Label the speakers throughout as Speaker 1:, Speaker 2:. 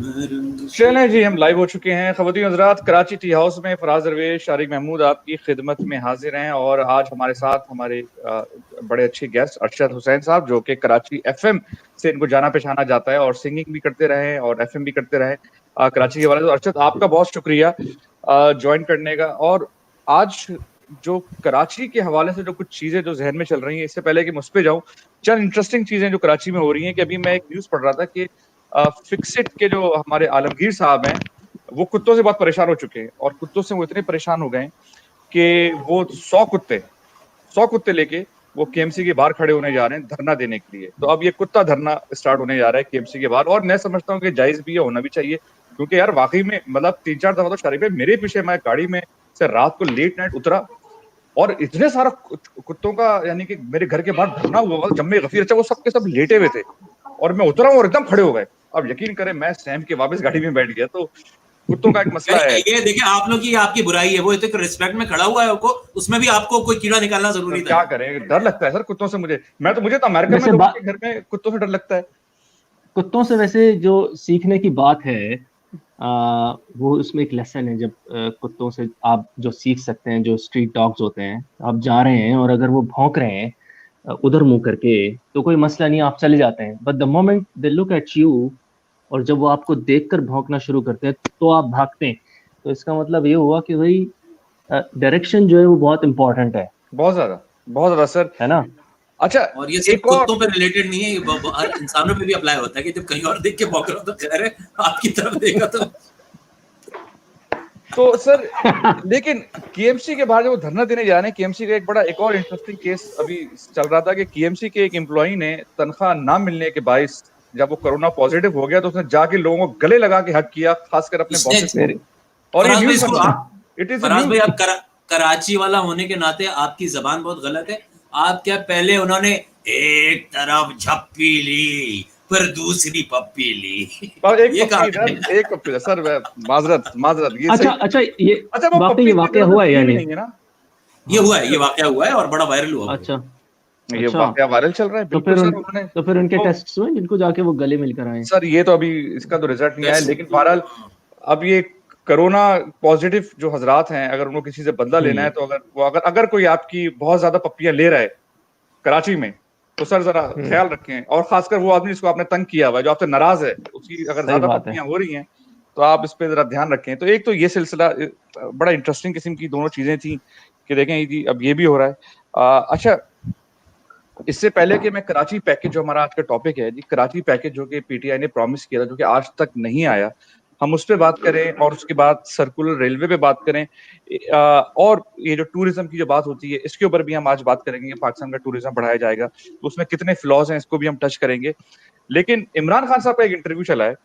Speaker 1: चलें जी, हम लाइव हो चुके हैं। ख़वातीन हज़रात, कराची टी हाउस में फराज दरवेश, शारिक महमूद आपकी खिदमत में हाजिर हैं। और आज हमारे साथ हमारे बड़े अच्छे गेस्ट अरशद हुसैन साहब, जो कि कराची एफएम से इनको जाना पहचाना जाता है और सिंगिंग भी करते रहे और एफएम भी करते रहे कराची के हवाले से। तो अरशद, आपका बहुत शुक्रिया ज्वाइन करने का। और आज जो कराची के हवाले से जो कुछ चीज़ें जो जहन में चल रही हैं, इससे पहले कि मैं उस पे जाऊँ, चंद इंटरेस्टिंग चीज़ें जो कराची में हो रही हैं कि अभी मैं एक न्यूज़ पढ़ रहा था कि फिक्सिट के जो हमारे आलमगीर साहब हैं, वो कुत्तों से बहुत परेशान हो चुके हैं और कुत्तों से वो इतने परेशान हो गए हैं कि वो 100 कुत्ते लेके वो केएमसी के बाहर खड़े होने जा रहे हैं धरना देने के लिए। तो अब ये कुत्ता धरना स्टार्ट होने जा रहा है केएमसी के बाहर, और मैं समझता हूँ कि जायज भी है, होना भी चाहिए। क्योंकि यार वाकई में मतलब 3-4 दफा तो शारिक भाई मेरे पीछे, मैं गाड़ी में से रात को लेट नाइट उतरा और इतने सारा कुत्तों का यानी कि मेरे घर के बाहर धरना हुआ, जम्मे गफीर, अच्छा वो सब के सब लेटे हुए थे और मैं उतरा हूं और एकदम खड़े हो गए। अब यकीन करें, मैं सहम के वापस गाड़ी में बैठ गया। तो कुत्तों का एक मसला है।
Speaker 2: ये देखिए, आप लोग की आपकी बुराई है, वो इतने रिस्पेक्ट में खड़ा हुआ है आपको, उसमें भी आपको कोई कीड़ा निकालना
Speaker 1: सर
Speaker 2: जरूरी था
Speaker 1: क्या
Speaker 2: क्या?
Speaker 1: करें, डर लगता है सर कुत्तों से। मुझे तो अमेरिका में
Speaker 3: वैसे
Speaker 1: लोगों के घर में कुत्तों से डर लगता है।
Speaker 3: कुत्तों से वैसे जो सीखने की बात है, वो उसमें एक लेसन है। जब कुत्तों से आप जो सीख सकते हैं, जो स्ट्रीट डॉग्स होते हैं, आप जा रहे हैं और अगर वो भौंक रहे हैं उधर मुंह करके, तो कोई मसला नहीं, आप चले जाते हैं। But the moment they look at you, और जब वो आपको देखकर भौंकना शुरू करते हैं, तो आप भागते हैं। तो इसका मतलब ये हुआ कि भाई डायरेक्शन जो है वो बहुत इंपॉर्टेंट
Speaker 1: बहुत ज्यादा सर।
Speaker 3: है ना?
Speaker 1: अच्छा,
Speaker 2: और ये सिर्फ
Speaker 1: एक और
Speaker 2: कुत्तों पे रिलेटेड नहीं है, ये इंसानों पे भी अप्लाई होता है कि जब कहीं और देख के भौंक रहा हो तो खैर है, आपकी तरफ देखा
Speaker 1: तो सर, लेकिन केएमसी के बाहर जब वो धरना देने जा रहे हैं, केएमसी का एक और इंटरेस्टिंग केस अभी चल रहा था कि केएमसी के एक एम्प्लॉई ने तनख्वाह ना मिलने के बायस, जब वो कोरोना पॉजिटिव हो गया, तो उसने जाके लोगों को गले लगा के हक किया, खासकर अपने
Speaker 2: इसने।
Speaker 1: बॉसेस को। और ये
Speaker 2: फराज भाई,
Speaker 1: न्यूज
Speaker 2: इसको
Speaker 1: बनी है।
Speaker 2: आप
Speaker 1: it is a
Speaker 2: Faraz
Speaker 1: news.
Speaker 2: भाई, आप कराची वाला होने के नाते आपकी जबान बहुत गलत है। आप क्या, पहले उन्होंने एक तरफ झप्पी ली, फिर दूसरी पप्पी ली।
Speaker 1: पर एक
Speaker 2: ये
Speaker 1: पप्पी
Speaker 2: कहा
Speaker 1: इधर, एक पप्पी इधर। सर माजरत माजरत, ये
Speaker 3: अच्छा
Speaker 1: सही।
Speaker 3: अच्छा, ये
Speaker 1: अच्छा, वो
Speaker 3: वाकई
Speaker 1: पप्पी
Speaker 3: ये
Speaker 1: इतनी
Speaker 3: वाकया
Speaker 1: देर से
Speaker 3: हुआ है
Speaker 1: दी भी
Speaker 3: यानी?
Speaker 1: नहीं है ना।
Speaker 2: ये हुआ है, ये वाकया हुआ है और बड़ा वायरल हुआ भाई।
Speaker 3: अच्छा
Speaker 1: ये
Speaker 3: अच्छा।
Speaker 1: वाकया वायरल चल रहा है,
Speaker 3: तो
Speaker 1: बिल्कुल सर। उन्होंने
Speaker 3: फिर उनके
Speaker 1: तो
Speaker 3: टेस्ट हुए जिनको जाके वो गले मिलकर आए?
Speaker 1: सर, ये तो अभी इसका तो रिजल्ट नहीं आया,
Speaker 2: टेस्ट
Speaker 1: लेकिन
Speaker 2: तो
Speaker 1: बहरहाल अब ये कोरोना पॉजिटिव जो हजरात हैं, अगर उनको किसी से बदला लेना है,
Speaker 3: हम्म
Speaker 1: तो अगर कोई आपकी बहुत ज्यादा पप्पियां ले रहा है कराची में, तो सर जरा
Speaker 3: हम्म।
Speaker 1: ख्याल रखें। और खासकर वो आदमी जिसको आपने तंग किया हुआ है, जो आपसे नाराज है, उसकी अगर
Speaker 3: सही
Speaker 1: ज्यादा
Speaker 3: बात है।
Speaker 1: पप्पियां हो रही हैं, तो आप इस पे जरा ध्यान रखें। तो एक तो ये सिलसिला बड़ा इंटरेस्टिंग किस्म की दोनों चीजें थी कि देखें जी, अब ये भी हो रहा है। अच्छा, इससे पहले कि मैं कराची पैकेज, जो हमारा आज का टॉपिक है जी, कराची पैकेज जो कि पीटीआई ने प्रॉमिस किया था, जो कि आज तक नहीं आया, हम उस पर बात करें। और उसके बाद सर्कुलर रेलवे पे बात करें। और ये जो टूरिज्म की जो बात होती है, इसके ऊपर भी हम आज बात करेंगे कि पाकिस्तान का टूरिज्म बढ़ाया जाएगा, तो उसमें कितने फ्लॉज हैं, इसको भी हम टच करेंगे। लेकिन इमरान खान साहब का एक इंटरव्यू चला है,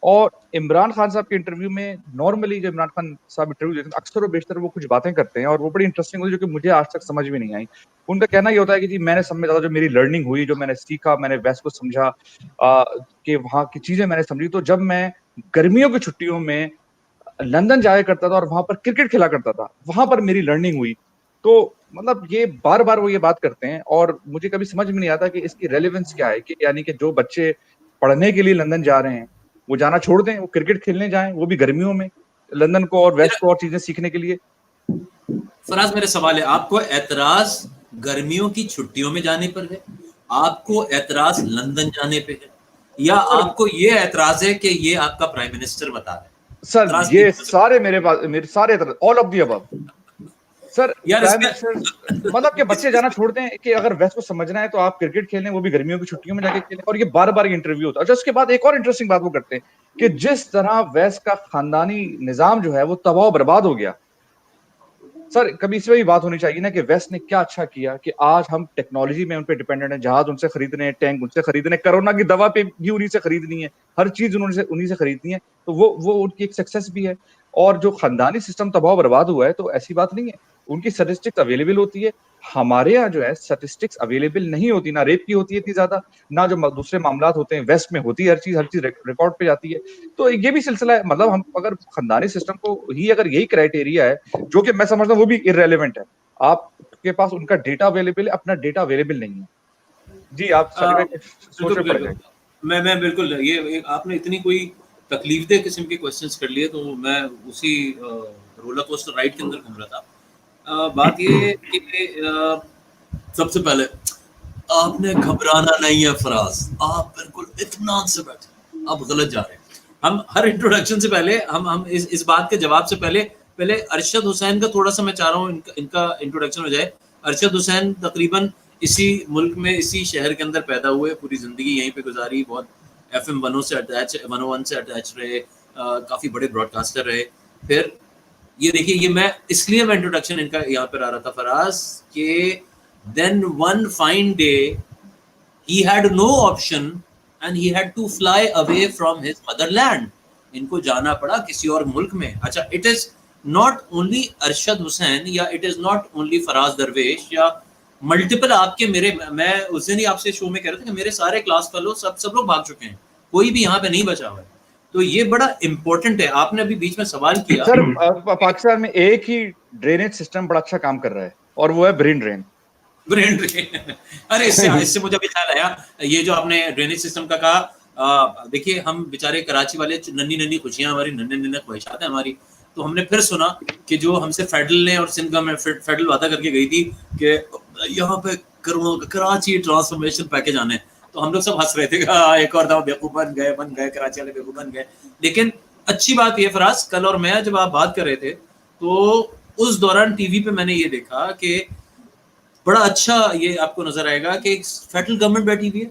Speaker 1: और इमरान खान साहब के इंटरव्यू में, नॉर्मली जो इमरान खान साहब इंटरव्यू देते हैं, अक्सर और बेशतर वो कुछ बातें करते हैं और वो बड़ी इंटरेस्टिंग होती है, जो कि मुझे आज तक समझ में नहीं आई। उनका कहना ये होता है कि जी, मैंने सब में ज्यादा जो मेरी लर्निंग हुई, जो मैंने सीखा, मैंने वेस्ट को समझा, कि वहाँ की चीजें मैंने समझी, तो जब मैं गर्मियों की छुट्टियों में लंदन जाया करता था और वहां पर क्रिकेट खेला करता था, वहां पर मेरी लर्निंग हुई। तो मतलब ये बार बार वो ये बात करते हैं, और मुझे कभी समझ में नहीं आता कि इसकी रेलेवेंस क्या है, कि यानी कि जो बच्चे पढ़ने के लिए लंदन जा रहे हैं, वो जाना छोड़ दें, वो क्रिकेट खेलने जाएं, वो भी गर्मियों में, लंदन को और वेस्ट
Speaker 2: मेरा
Speaker 1: को और चीजें सीखने के लिए।
Speaker 2: फराज, मेरे सवाल है, आपको एतराज गर्मियों की छुट्टियों में जाने पर है, आपको एतराज लंदन जाने पे है, या
Speaker 1: सर
Speaker 2: आपको ये एतराज है कि ये आपका प्राइम मिनिस्टर बता रहा है?
Speaker 1: सर
Speaker 2: एतराज
Speaker 1: ये
Speaker 2: तीन हो सकते
Speaker 1: सारे मेरे सारे, all of the above. Sir
Speaker 2: हैं। यार
Speaker 1: प्राइम
Speaker 2: इसका
Speaker 1: मिनिस्टर मतलब कि बच्चे जाना छोड़ते हैं, कि अगर वेस्ट को समझना है तो आप क्रिकेट खेलें, वो भी गर्मियों की छुट्टियों में जाके खेलें। और ये बार बार इंटरव्यू होता है। अच्छा, उसके बाद एक और इंटरेस्टिंग बात वो करते हैं कि जिस तरह वेस्ट का खानदानी निजाम जो है वो तबाह बर्बाद हो गया। सर कभी इस पे भी बात होनी चाहिए ना कि वेस्ट ने क्या अच्छा किया कि आज हम टेक्नोलॉजी में उन पे डिपेंडेंट हैं, जहाज उनसे खरीदने हैं, टैंक उनसे खरीदने, कोरोना की दवा पे भी उन्हीं से खरीदनी है, हर चीज उन्हीं से खरीदनी है। तो वो उनकी एक सक्सेस भी है। और जो खानदानी सिस्टम तबाह बर्बाद हुआ है, तो ऐसी बात नहीं है, उनकी स्टेटिस्टिक्स अवेलेबल होती है। हमारे यहाँ जो है स्टेटिस्टिक्स अवेलेबल नहीं होती, ना रेप की होती है इतनी ज्यादा, ना जो दूसरे मामलात होते हैं वेस्ट में होती है, हर चीज रिकॉर्ड पे जाती है। तो ये भी सिलसिला है। मतलब हम अगर खानदानी सिस्टम को ही, अगर यही क्राइटेरिया है, जो कि मैं समझता हूँ वो भी इररेलेवेंट है, आपके पास उनका डेटा अवेलेबल है, अपना डेटा अवेलेबल नहीं है। जी, आप
Speaker 2: आ,
Speaker 1: सर कुछ सोच
Speaker 2: बिल्कुल
Speaker 1: में पड़
Speaker 2: बिल्कुल।
Speaker 1: गए।
Speaker 2: मैं बिल्कुल, ये आपने इतनी कोई तकलीफदेह किस्म के क्वेश्चंस कर लिए, तो मैं उसी रोलर कोस्टर राइड के अंदर घूम रहा था। बात ये है कि सबसे पहले आपने घबराना नहीं है फराज, आप बिल्कुल इत्मीनान से बैठे, आप गलत जा रहे हैं। हम हर इंट्रोडक्शन से पहले हम इस बात के जवाब से पहले अरशद हुसैन का थोड़ा सा मैं चाह रहा हूँ इनका इंट्रोडक्शन हो जाए। अरशद हुसैन तकरीबन इसी मुल्क में इसी शहर के अंदर पैदा हुए, पूरी जिंदगी यहीं पे गुजारी, बहुत FM 101 से अटैच रहे, काफी बड़े ब्रॉडकास्टर रहे। फिर ये देखिए, ये मैं इसलिए मैं इंट्रोडक्शन इनका यहाँ पर आ रहा था फराज के then one fine day he had no option and he had to fly away from his motherland. इनको जाना पड़ा किसी और मुल्क में। अच्छा, it is not only Arshad Hussain या it is not only Faraz दरवेश या मल्टीपल आपके मेरे, मैं उस दिन ही आपसे शो में कह रहा था कि मेरे सारे क्लास फेलो सब लोग भाग चुके हैं, कोई भी यहाँ पे नहीं बचा हुआ है। तो ये बड़ा इंपॉर्टेंट है। आपने अभी बीच में सवाल किया
Speaker 1: सर, पाकिस्तान में एक ही ड्रेनेज सिस्टम बड़ा अच्छा काम कर रहा है और वो है ब्रेन ड्रेन।
Speaker 2: अरे इससे मुझे अभी ख्याल आया, ये जो आपने ड्रेनेज सिस्टम का कहा, देखिए हम बेचारे कराची वाले, नन्ही खुशियां हमारी, नन्हे ख्वाहिशात है हमारी, तो हमने फिर सुना कि जो हमसे फेडरल ने और सिंध गवर्नमेंट फेडरल वादा करके गई थी कि यहाँ पे करोड़ों कराची ट्रांसफॉर्मेशन पैकेज आने, तो हम लोग सब हंस रहे थे, एक और दफा बेवकूफ बन गए कराची वाले बेवकूफ बन गए। लेकिन अच्छी बात ये फराज, कल और मैं जब आप बात कर रहे थे तो उस दौरान टीवी पे मैंने ये देखा कि बड़ा अच्छा, ये आपको नजर आएगा कि फेडरल गवर्नमेंट बैठी हुई है,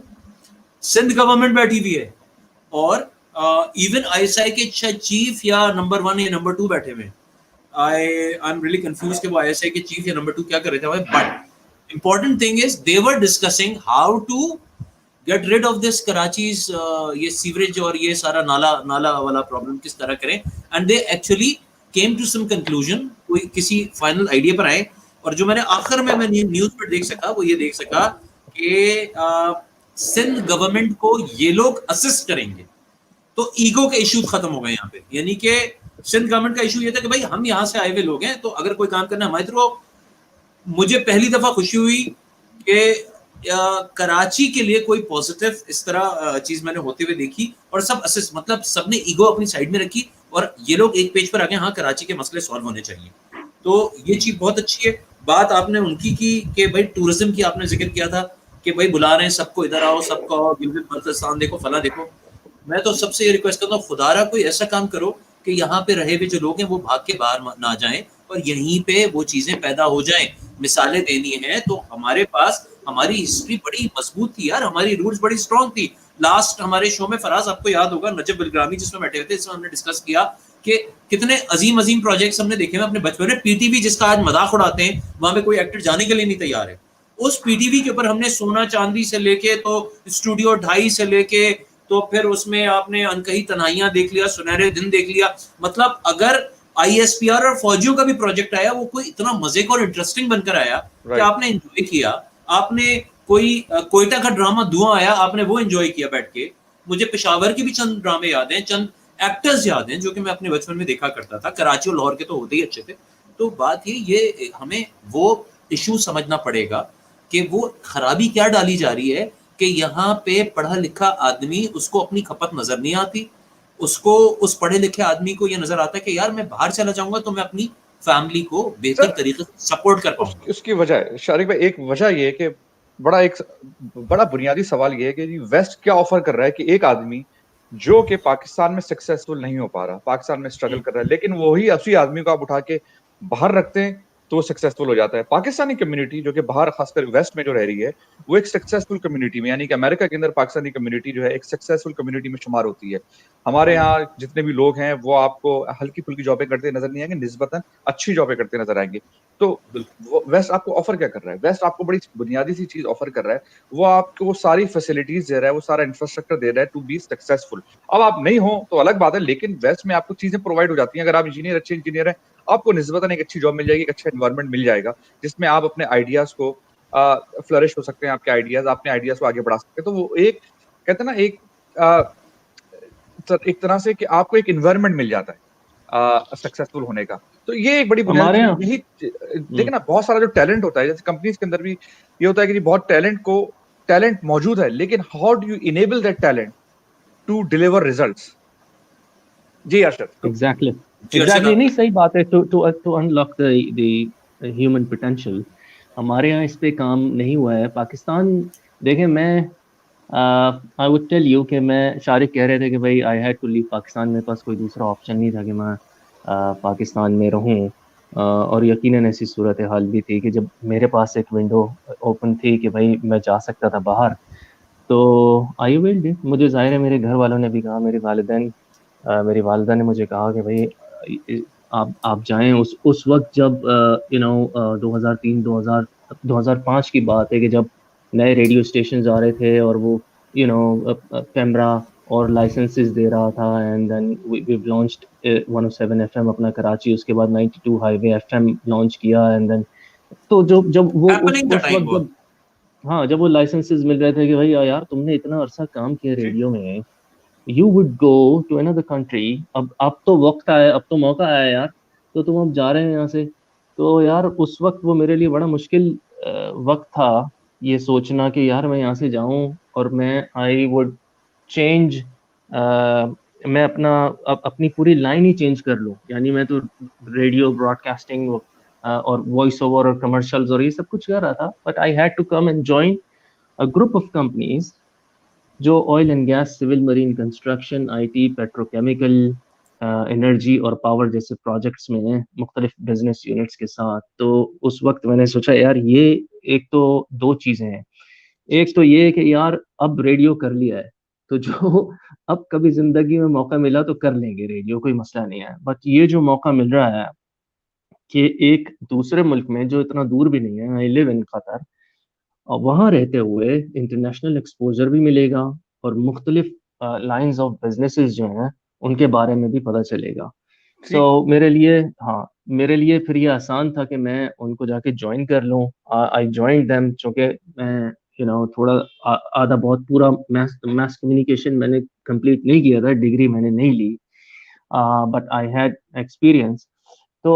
Speaker 2: सिंध गवर्नमेंट बैठी हुई है, और इवन ISI के चीफ या नंबर 1 या नंबर 2 बैठे हुए। आई एम रियली कंफ्यूज कि वो ISI के चीफ या नंबर 2 क्या कर रहे थे भाई, but important thing is they were discussing how to get rid of this Karachi's, ये सीवरेज और ये सारा नाला वाला प्रॉब्लम किस तरह करें, and they actually came to some conclusion, कोई किसी फाइनल आइडिया पर आए। और जो मैंने आखिर में न्यूज पर देख सका वो ये देख सका कि सिंध गवर्नमेंट को ये लोग असिस्ट करेंगे, तो ईगो के इश्यूज खत्म हो गए यहाँ पे। यानी कि सिंध गवर्नमेंट का इशू ये था कि भाई हम यहाँ से आए हुए लोग हैं, तो अगर कोई काम करना हमारे थ्रू। मुझे पहली दफा खुशी हुई कि कराची के लिए कोई पॉजिटिव इस तरह चीज मैंने होते हुए देखी, और सब असिस्ट, मतलब सबने ईगो अपनी साइड में रखी और ये लोग एक पेज पर आ गए, हाँ कराची के मसले सॉल्व होने चाहिए। तो ये चीज बहुत अच्छी है। बात आपने उनकी की कि भाई टूरिज्म की आपने जिक्र किया था कि भाई बुला रहे हैं सबको, इधर आओ, सबको आओ, गिलगित बल्तिस्तान देखो, फला देखो। मैं तो सबसे ये रिक्वेस्ट करता हूँ, खुदारा कोई ऐसा काम करो कि यहाँ पे रहे हुए जो लोग हैं वो भाग के बाहर ना जाएं और यहीं पे वो चीजें पैदा हो जाएं। मिसालें देनी है तो हमारे पास, हमारी हिस्ट्री बड़ी मजबूत थी यार, हमारी रूट्स बड़ी स्ट्रॉन्ग थी। लास्ट हमारे शो में फराज आपको याद होगा, नजब बिलग्रामी जिसमें बैठे हुए थे, इसमें हमने डिस्कस किया कि कितने अजीम प्रोजेक्ट्स हमने देखे हैं अपने बचपन में। पीटीवी जिसका आज मजाक उड़ाते हैं, वहां पे कोई एक्टर जाने के लिए नहीं तैयार है। उस पीटीवी के ऊपर हमने सोना चांदी से लेके तो स्टूडियो 2.5 से लेके तो फिर उसमें आपने अनकही तन्हाइयां देख लिया, सुनहरे दिन देख लिया। मतलब अगर ISPR और फौजियों का भी प्रोजेक्ट आया, वो कोई इतना मजे का और इंटरेस्टिंग बनकर आया कि आपने एंजॉय किया। आपने कोई कोयटा का ड्रामा धुआं आया, आपने वो एंजॉय किया बैठ के। मुझे पेशावर के भी चंद ड्रामे याद हैं, चंद एक्टर्स याद हैं जो कि मैं अपने बचपन में देखा करता था। कराची और लाहौर के तो होते ही अच्छे थे। तो बात ये हमें वो इशू समझना पड़ेगा कि वो खराबी क्या डाली जा रही है कि यहाँ पे पढ़ा लिखा आदमी, उसको अपनी खपत नजर नहीं आती, उसको उस पढ़े लिखे आदमी को ये नजर आता है कि यार मैं बाहर चला जाऊंगा तो मैं अपनी फैमिली को बेहतर तरीके से सपोर्ट कर पाऊंगा।
Speaker 1: उसकी वजह शारिक भाई, एक वजह ये है कि बड़ा बुनियादी सवाल ये है कि वेस्ट क्या ऑफर कर रहा है कि एक आदमी जो कि पाकिस्तान में सक्सेसफुल नहीं हो पा रहा, पाकिस्तान में स्ट्रगल कर रहा है, लेकिन वही उसी आदमी को आप उठा के बाहर रखते हैं तो वो सक्सेसफुल हो जाता है। पाकिस्तानी कम्युनिटी जो कि बाहर खासकर वेस्ट में जो रह रही है, वो एक सक्सेसफुल कम्युनिटी में, यानी कि अमेरिका के अंदर पाकिस्तानी कम्युनिटी जो है एक सक्सेसफुल कम्युनिटी में शुमार होती है। हमारे यहाँ जितने भी लोग हैं वो आपको हल्की फुल्की जॉबें करते नजर नहीं आएंगे, निस्बतन अच्छी जॉबें करते नजर आएंगे। तो वेस्ट आपको ऑफर क्या कर रहा है? वेस्ट आपको बड़ी बुनियादी सी चीज ऑफर कर रहा है, वो आपको वो सारी फैसिलिटीज दे रहा है, वो सारा इंफ्रास्ट्रक्चर दे रहा है टू बी सक्सेसफुल। अब आप नहीं हो तो अलग बात है, लेकिन वेस्ट में आपको चीजें प्रोवाइड हो जाती हैं। अगर आप इंजीनियर, अच्छे इंजीनियर हैं, आपको निस्बतन एक अच्छी जॉब मिल जाएगी, एक अच्छा एनवायरनमेंट मिल जाएगा जिसमें आप अपने आइडियाज को फ्लरिश हो सकते हैं, आपके आइडियाज, अपने आइडियाज को आगे बढ़ा सकते हैं। तो वो एक कहते हैं ना, एक तरह से कि आपको एक एनवायरनमेंट मिल जाता है सक्सेसफुल होने का। तो ये एक बड़ी बुनियादी यही देखिए ना, बहुत सारा जो टैलेंट होता है, जैसे कंपनीज के अंदर भी ये होता है कि बहुत टैलेंट मौजूद है, लेकिन how do you enable that talent to deliver results? जी अरशद।
Speaker 3: एग्जैक्टली
Speaker 2: जी अर्शद
Speaker 3: एग्जैक्टली,
Speaker 2: आप
Speaker 3: नहीं सही बात है। To unlock the human potential, हमारे यहाँ इस पे काम नहीं हुआ है। पाकिस्तान, देखें मैं आई वुड टेल यू कि मैं, शारिक कह रहे थे कि भाई I had to leave Pakistan, मेरे पास कोई दूसरा ऑप्शन नहीं था कि मैं पाकिस्तान में रहूं। और यकीनन ऐसी सूरत हाल भी थी कि जब मेरे पास एक विंडो ओपन थी कि भाई मैं जा सकता था बाहर, तो आई विल इट। मुझे जाहिर है मेरे घर वालों ने भी कहा, मेरे वालिदैन, मेरी वालिदा ने मुझे कहा कि भाई आप जाएं। उस वक्त जब 2003 2005 की बात है कि जब नए रेडियो स्टेशन आ रहे थे और वो कैमरा और लाइसेंसेस दे रहा था, and then we launched 107 FM अपना कराची, उसके बाद 92 हाईवे एफएम लॉन्च किया, एंड देन तो जब जब वो
Speaker 2: हैपनिंग द
Speaker 3: उस
Speaker 2: टाइम
Speaker 3: वक्त
Speaker 2: वो।
Speaker 3: जब, हाँ, जब वो लाइसेंसेस मिल रहे थे कि भाई यार तुमने इतना अरसा काम किया
Speaker 1: जी
Speaker 3: रेडियो में, you would go to another country, अब तो वक्त आया, अब तो मौका आया यार, तो तुम अब जा रहे हैं यहाँ से। तो यार उस वक्त वो मेरे लिए बड़ा मुश्किल वक्त था, ये सोचना कि यार मैं यहाँ से जाऊं और मैं आई वुड चेंज, मैं अपनी पूरी लाइन ही चेंज कर लूं। यानी मैं तो रेडियो ब्रॉडकास्टिंग और वॉइस ओवर और कमर्शियल्स और ये सब कुछ कर रहा था, but I had to come and join a group of companies जो oil and gas, civil marine construction, IT, petrochemical, energy और पावर जैसे प्रोजेक्ट्स में हैं, मुख्तलिफ बिजनेस यूनिट्स के साथ। तो उस वक्त मैंने सोचा यार ये, एक तो दो चीज़ें हैं, एक तो ये है कि यार अब रेडियो कर लिया है, तो जो अब कभी जिंदगी में मौका मिला तो कर लेंगे रेडियो, कोई मसला नहीं है। बट ये जो मौका मिल रहा है कि एक दूसरे मुल्क में जो इतना दूर भी नहीं है, आई लिव इन कतर, और वहाँ रहते हुए इंटरनेशनल एक्सपोजर भी मिलेगा और मुख्तलिफ लाइंस ऑफ बिजनेसेस जो हैं उनके बारे में भी पता चलेगा। सो
Speaker 1: ठीक।
Speaker 3: मेरे लिए, हाँ, मेरे लिए फिर ये आसान था कि मैं उनको जाके ज्वाइन कर लूँ। आई ज्वाइन देम, चूँकि मैं थोड़ा आधा बहुत पूरा मैथ मैथ कम्युनिकेशन मैंने कंप्लीट नहीं किया था, डिग्री मैंने नहीं ली, बट आई हैड एक्सपीरियंस। तो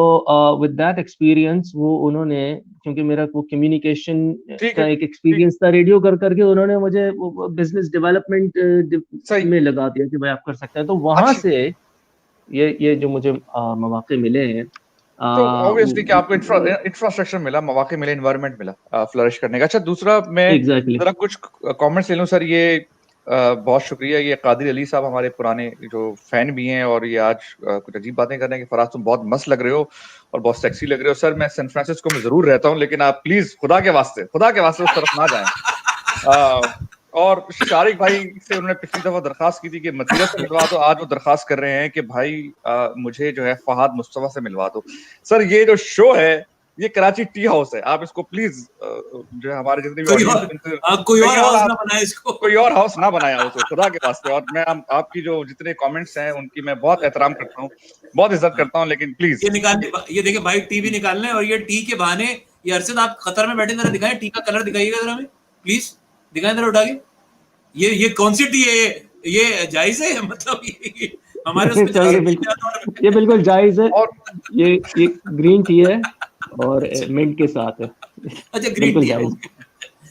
Speaker 3: विद दैट एक्सपीरियंस वो उन्होंने, क्योंकि मेरा वो कम्युनिकेशन
Speaker 1: ठीक है।
Speaker 3: का एक
Speaker 1: ठीक।
Speaker 3: एक्सपीरियंस था रेडियो कर करके, उन्होंने मुझे बिजनेस डेवलपमेंट
Speaker 1: सही।
Speaker 3: में लगा दिया कि भाई आप कर सकते हैं। तो वहां
Speaker 1: अच्छा,
Speaker 3: से ये जो मुझे मौके मिले हैं,
Speaker 1: तो ऑब्वियसली कि आपको
Speaker 3: एग्जैक्टली
Speaker 1: इंफ्रास्ट्रक्चर मिला, मौके मिले, एनवायरनमेंट मिला फ्लरिश करने का। अच्छा, दूसरा मैं
Speaker 3: exactly,
Speaker 1: जरा कुछ कमेंट्स ले लूं सर। ये बहुत शुक्रिया, ये कादिर अली साहब हमारे पुराने जो फैन भी हैं, और ये आज कुछ अजीब बातें कर रहे हैं कि फराज तुम बहुत मस्त लग रहे हो और बहुत सेक्सी लग रहे हो। सर मैं सैन फ्रांसिस्को में जरूर रहता हूँ, लेकिन आप प्लीज खुदा के वास्ते उस तरफ ना जाएं। और शारिक भाई से उन्होंने पिछली दफा दरखास्त की थी कि मतीरा से मिलवा दो, आज वो दरखास्त कर रहे हैं कि भाई मुझे जो है फहाद मुस्तफा से मिलवा दो। सर ये जो शो है ये कराची टी हाउस है, आप इसको प्लीज जो है हमारे जितने भी
Speaker 2: कोई
Speaker 1: ऑडियंस
Speaker 2: और,
Speaker 1: उनसे
Speaker 2: आप कोई और
Speaker 1: कहीं और
Speaker 2: हाउस
Speaker 1: आप
Speaker 2: ना बनाए इसको।
Speaker 1: कोई और हाउस ना बनाया उसे, खुदा के वास्ते। और मैं आपकी जो जितने कमेंट्स हैं उनकी मैं बहुत एहतराम करता हूँ, बहुत इज्जत करता हूँ, लेकिन प्लीज
Speaker 2: ये निकालने, ये देखिए भाई टी भी निकालना है, और ये टी के बहाने, ये अरशद आप कतर में बैठे जरा दिखाएं, टी का कलर दिखाइएगा जरा हमें प्लीज, दिखाएं जरा उठा के। ये कौन सी टी है ये जायज है मतलब ये हमारे उसमें जा
Speaker 3: सर
Speaker 2: सकती है?
Speaker 3: ये बिल्कुल जायज है।
Speaker 1: और
Speaker 3: ये ग्रीन टी है और मिंट के साथ है,
Speaker 2: अच्छा ग्रीन
Speaker 3: बिल्कुल
Speaker 2: टी है,
Speaker 3: जायज।
Speaker 2: ओके।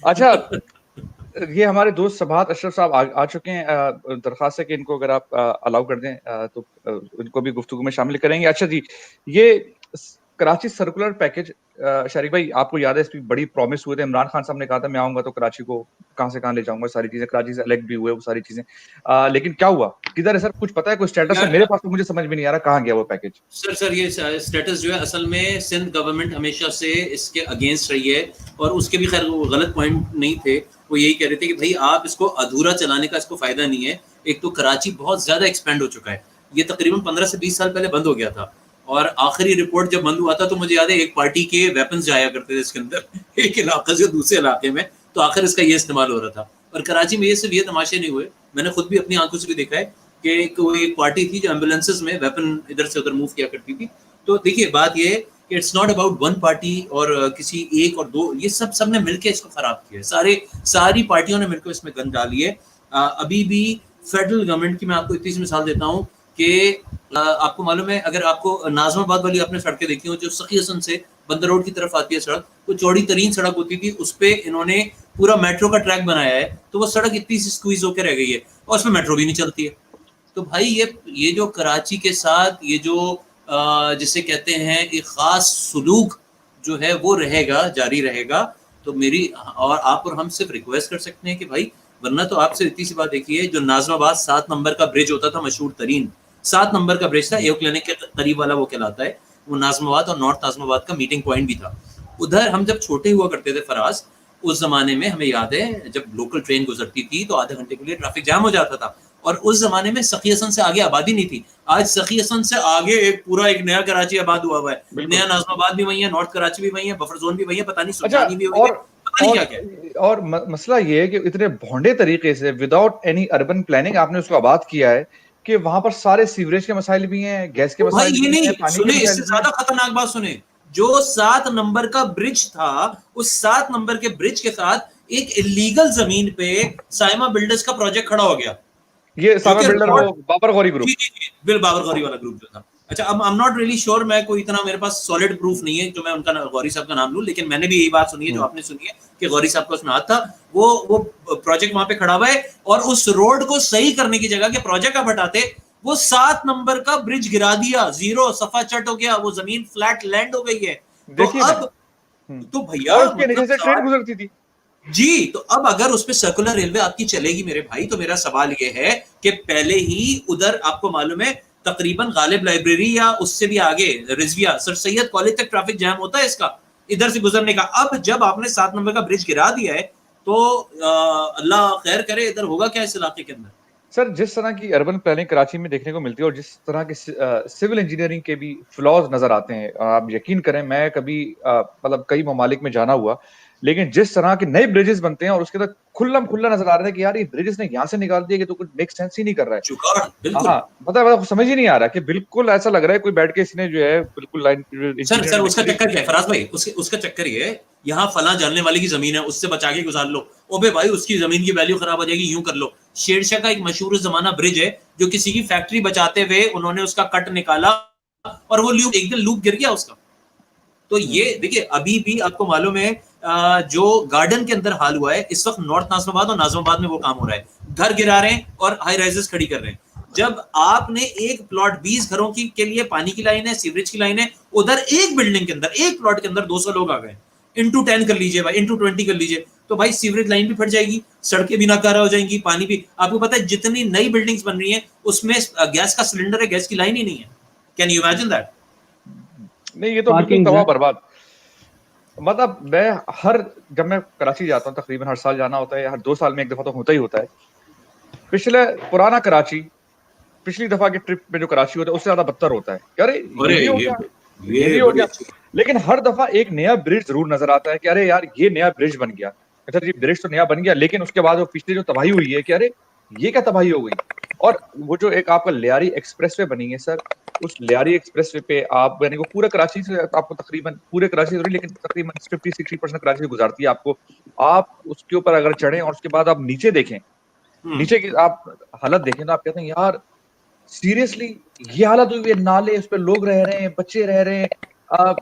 Speaker 1: अच्छा, ये हमारे दोस्त सभात अशरफ साहब आ चुके हैं। दरखास्त है कि इनको अगर आप अलाउ कर दें तो इनको भी गुफ्तगू में शामिल करेंगे। अच्छा जी, ये कराची सर्कुलर पैकेज, शरीफ भाई आपको याद है इसकी बड़ी प्रॉमिस हुए थे, इमरान खान साहब ने कहा था मैं आऊंगा तो कराची को कहां से कहां ले जाऊंगा, सारी चीजें, कराची से इलेक्ट भी हुए वो सारी चीजें। लेकिन क्या हुआ, किधर है सर, कुछ पता है, कोई स्टेटस है?
Speaker 2: यार
Speaker 1: मेरे पास तो मुझे समझ में नहीं आ रहा कहाँ गया वो पैकेज।
Speaker 2: सर ये स्टेटस जो है, असल में सिंध गवर्नमेंट हमेशा से इसके अगेंस्ट रही है, और उसके भी खैर वो गलत पॉइंट नहीं थे। वो यही कह रहे थे कि भाई आप इसको अधूरा चलाने का इसको फायदा नहीं है। एक तो कराची बहुत ज्यादा एक्सपेंड हो चुका है, ये तकरीबन 15 से 20 साल पहले बंद हो गया था, और आखिरी रिपोर्ट जब बंद हुआ था तो मुझे याद है एक पार्टी के वेपन्स जाया करते थे इसके अंदर एक इलाके से दूसरे इलाके में, तो आखिर इसका ये इस्तेमाल हो रहा था। और कराची में ये सिर्फ ये तमाशे नहीं हुए, मैंने खुद भी अपनी आंखों से भी देखा है कि कोई एक पार्टी थी जो एम्बुलेंसेज में वेपन इधर से उधर मूव किया करती थी। तो देखिए बात ये है कि it's not about one party और किसी एक और दो, ये सब ने मिलकर इसको खराब किया है, सारी पार्टियों ने मिलकर इसमें गंद डाली है। अभी भी फेडरल गवर्नमेंट की मैं आपको इतनी सी मिसाल देता हूँ कि आपको मालूम है, अगर आपको नाजमाबाद वाली आपने सड़कें देखी हो जो सखी हसन से बंदर रोड की तरफ आती है सड़क, वो चौड़ी तरीन सड़क होती थी, उस पे इन्होंने पूरा मेट्रो का ट्रैक बनाया है, तो वो सड़क इतनी सी स्क्वीज होकर रह गई है और उसमें मेट्रो भी नहीं चलती है। तो भाई ये जो कराची के साथ ये जो जिसे कहते हैं एक खास सुलूक जो है वो रहेगा, जारी रहेगा। तो मेरी और आप और हम सिर्फ रिक्वेस्ट कर सकते हैं कि भाई, वरना तो आपसे इतनी सी बात देखिए, जो नाजमाबाद 7 नंबर का ब्रिज होता था, मशहूर तरीन 7 नंबर का ब्रिज था, एओ क्लिनिक के करीब वाला वो कहलाता है, वो नाजमाबाद और नॉर्थ नाजमाबाद का मीटिंग पॉइंट भी था। उधर हम जब छोटे हुआ करते थे फराज, उस जमाने में हमें याद है जब लोकल ट्रेन गुजरती थी तो आधे घंटे के लिए ट्रैफिक जाम हो जाता था, और उस जमाने में सखी हसन से आगे आबादी नहीं थी। आज सखी हसन से आगे एक पूरा एक नया कराची आबाद हुआ है, नया नाजमाबाद भी वही है, नॉर्थ कराची भी वही है, बफर जोन भी वही है, पता नहीं सुल्तानी भी वही है, पता नहीं क्या क्या।
Speaker 1: और मसला ये है कि इतने भोंडे तरीके से विदाउट एनी अर्बन प्लानिंग आपने उसको आबाद किया है कि वहां पर सारे सीवरेज के मसाइल भी हैं, गैस के
Speaker 2: भाई
Speaker 1: मसाइल
Speaker 2: ये
Speaker 1: भी
Speaker 2: नहीं
Speaker 1: हैं, पानी
Speaker 2: सुने,
Speaker 1: के
Speaker 2: इससे
Speaker 1: मसाइल
Speaker 2: ज्यादा खतरनाक बात सुने, जो 7 नंबर का ब्रिज था, उस 7 नंबर के ब्रिज के साथ एक इलीगल जमीन पे साइमा बिल्डर्स का प्रोजेक्ट खड़ा हो गया।
Speaker 1: ये सारा बिल्डर वो बाबर गौरी ग्रुप,
Speaker 2: जी बिल बाबर गौरी वाला ग्रुप जो था। अच्छा, अब I am not really sure, मैं कोई इतना मेरे पास सॉलिड प्रूफ नहीं है जो मैं उनका गौरी साहब का नाम लूं, लेकिन मैंने भी यही बात सुनी है जो आपने सुनी है कि गौरी साहब का उसमें हाथ था। वो प्रोजेक्ट वहां पे खड़ा हुआ है, और उस रोड को सही करने की जगह के प्रोजेक्ट आप हटाते, वो 7 नंबर का ब्रिज गिरा दिया, जीरो सफा चट हो गया, वो जमीन फ्लैट लैंड हो गई है। तो अब तो भैया
Speaker 1: और उसके नीचे
Speaker 2: मतलब
Speaker 1: से ट्रेन गुजरती थी
Speaker 2: जी, तो अब अगर उस पे सर्कुलर रेलवे आपकी चलेगी मेरे भाई, तो मेरा सवाल ये है कि पहले ही उधर आपको मालूम है तकरीबन गालिब लाइब्रेरी या उससे भी आगे रिजविया सर सैयद कॉलेज तक ट्रैफिक जैम होता है इसका, इधर से गुजरने का। अब जब आपने 7 नंबर का ब्रिज गिरा दिया है तो अल्लाह खैर करे, इधर होगा क्या इस इलाके के अंदर।
Speaker 1: सर। जिस तरह की अर्बन प्लानिंग कराची में देखने को मिलती है और जिस तरह के सिविल इंजीनियरिंग के भी फ्लॉज नजर आते हैं, आप यकीन करें, मैं कभी मतलब कई ममालिक में जाना हुआ, लेकिन जिस तरह के नए ब्रिजेस बनते हैं और उसके अंदर खुल्ला नजर आ रहा है कि यार ये ब्रिजेस ने यहाँ से निकाल दिया कि तो कुछ मेक सेंस ही नहीं कर रहा है।
Speaker 2: जुगाड़ बिल्कुल।
Speaker 1: हाँ, मतलब समझ ही नहीं आ रहा कि बिल्कुल ऐसा लग रहा है कोई बैठ के इसने जो है बिल्कुल लाइन
Speaker 2: सर उसका चक्कर क्या है फराज भाई, उसका चक्कर ये है, यहाँ फला जानने वाले की जमीन है, उससे बचा के गुजार लो। ओबे भाई, उसकी जमीन की वैल्यू खराब हो जाएगी, यूं कर लो। शेरशाह का एक मशहूर जमाना ब्रिज है, जो किसी की फैक्ट्री बचाते हुए उन्होंने उसका कट निकाला और वो लूप एक दिन लूप गिर गया उसका। तो ये देखिए, अभी भी आपको मालूम है जो गार्डन के अंदर हाल हुआ है इस वक्त, नॉर्थ नाजमाबाद और नाजमाबाद में वो काम हो रहा है, घर गिरा रहे हैं और हाई राइजेस खड़ी कर रहे हैं। जब आपने एक प्लॉट 20 घरों की के लिए पानी की लाइन है, सीवरेज की लाइन है, उधर एक बिल्डिंग के अंदर, एक प्लॉट के अंदर 200 लोग आ गए, इंटू 10 कर लीजिए भाई, इंटू 20 कर लीजिए, तो भाई सीवरेज लाइन भी फट जाएगी, सड़कें भी नाकारा हो जाएंगी, पानी भी। आपको पता है जितनी नई बिल्डिंग्स बन रही हैं उसमें गैस का सिलेंडर है, गैस की लाइन ही नहीं है। Can you imagine that?
Speaker 1: नहीं, ये तो बिल्कुल तबाह बर्बाद। मतलब जब मैं कराची जाता हूँ, तकरीबन हर साल जाना होता है, हर 2 साल में एक दफा तो होता ही होता है। पुराना कराची पिछली दफा के ट्रिप में जो कराची होता है उससे ज्यादा बदतर होता है। अरे ये भी हो गया, लेकिन हर दफा एक नया ब्रिज जरूर नजर आता है कि अरे यार ये नया ब्रिज बन गया। अच्छा जी, ब्रिज तो नया बन गया, लेकिन उसके बाद वो पिछले जो तबाही हुई है कि अरे ये क्या तबाही हो गई। और वो जो एक आपका लियारी एक्सप्रेसवे बनी है सर, उस लियारी एक्सप्रेसवे पे आप यानी वो पूरा कराची से आपको तकरीबन पूरे कराची से, लेकिन तकरीबन 50-60% कराची से गुजरती है आपको। आप उसके ऊपर अगर चढ़े और उसके बाद आप नीचे देखें, नीचे की आप हालत देखें, तो आप कहते हैं यार सीरियसली ये हालत हुई है, नाले उस पर लोग रह रहे हैं, बच्चे रह रहे हैं।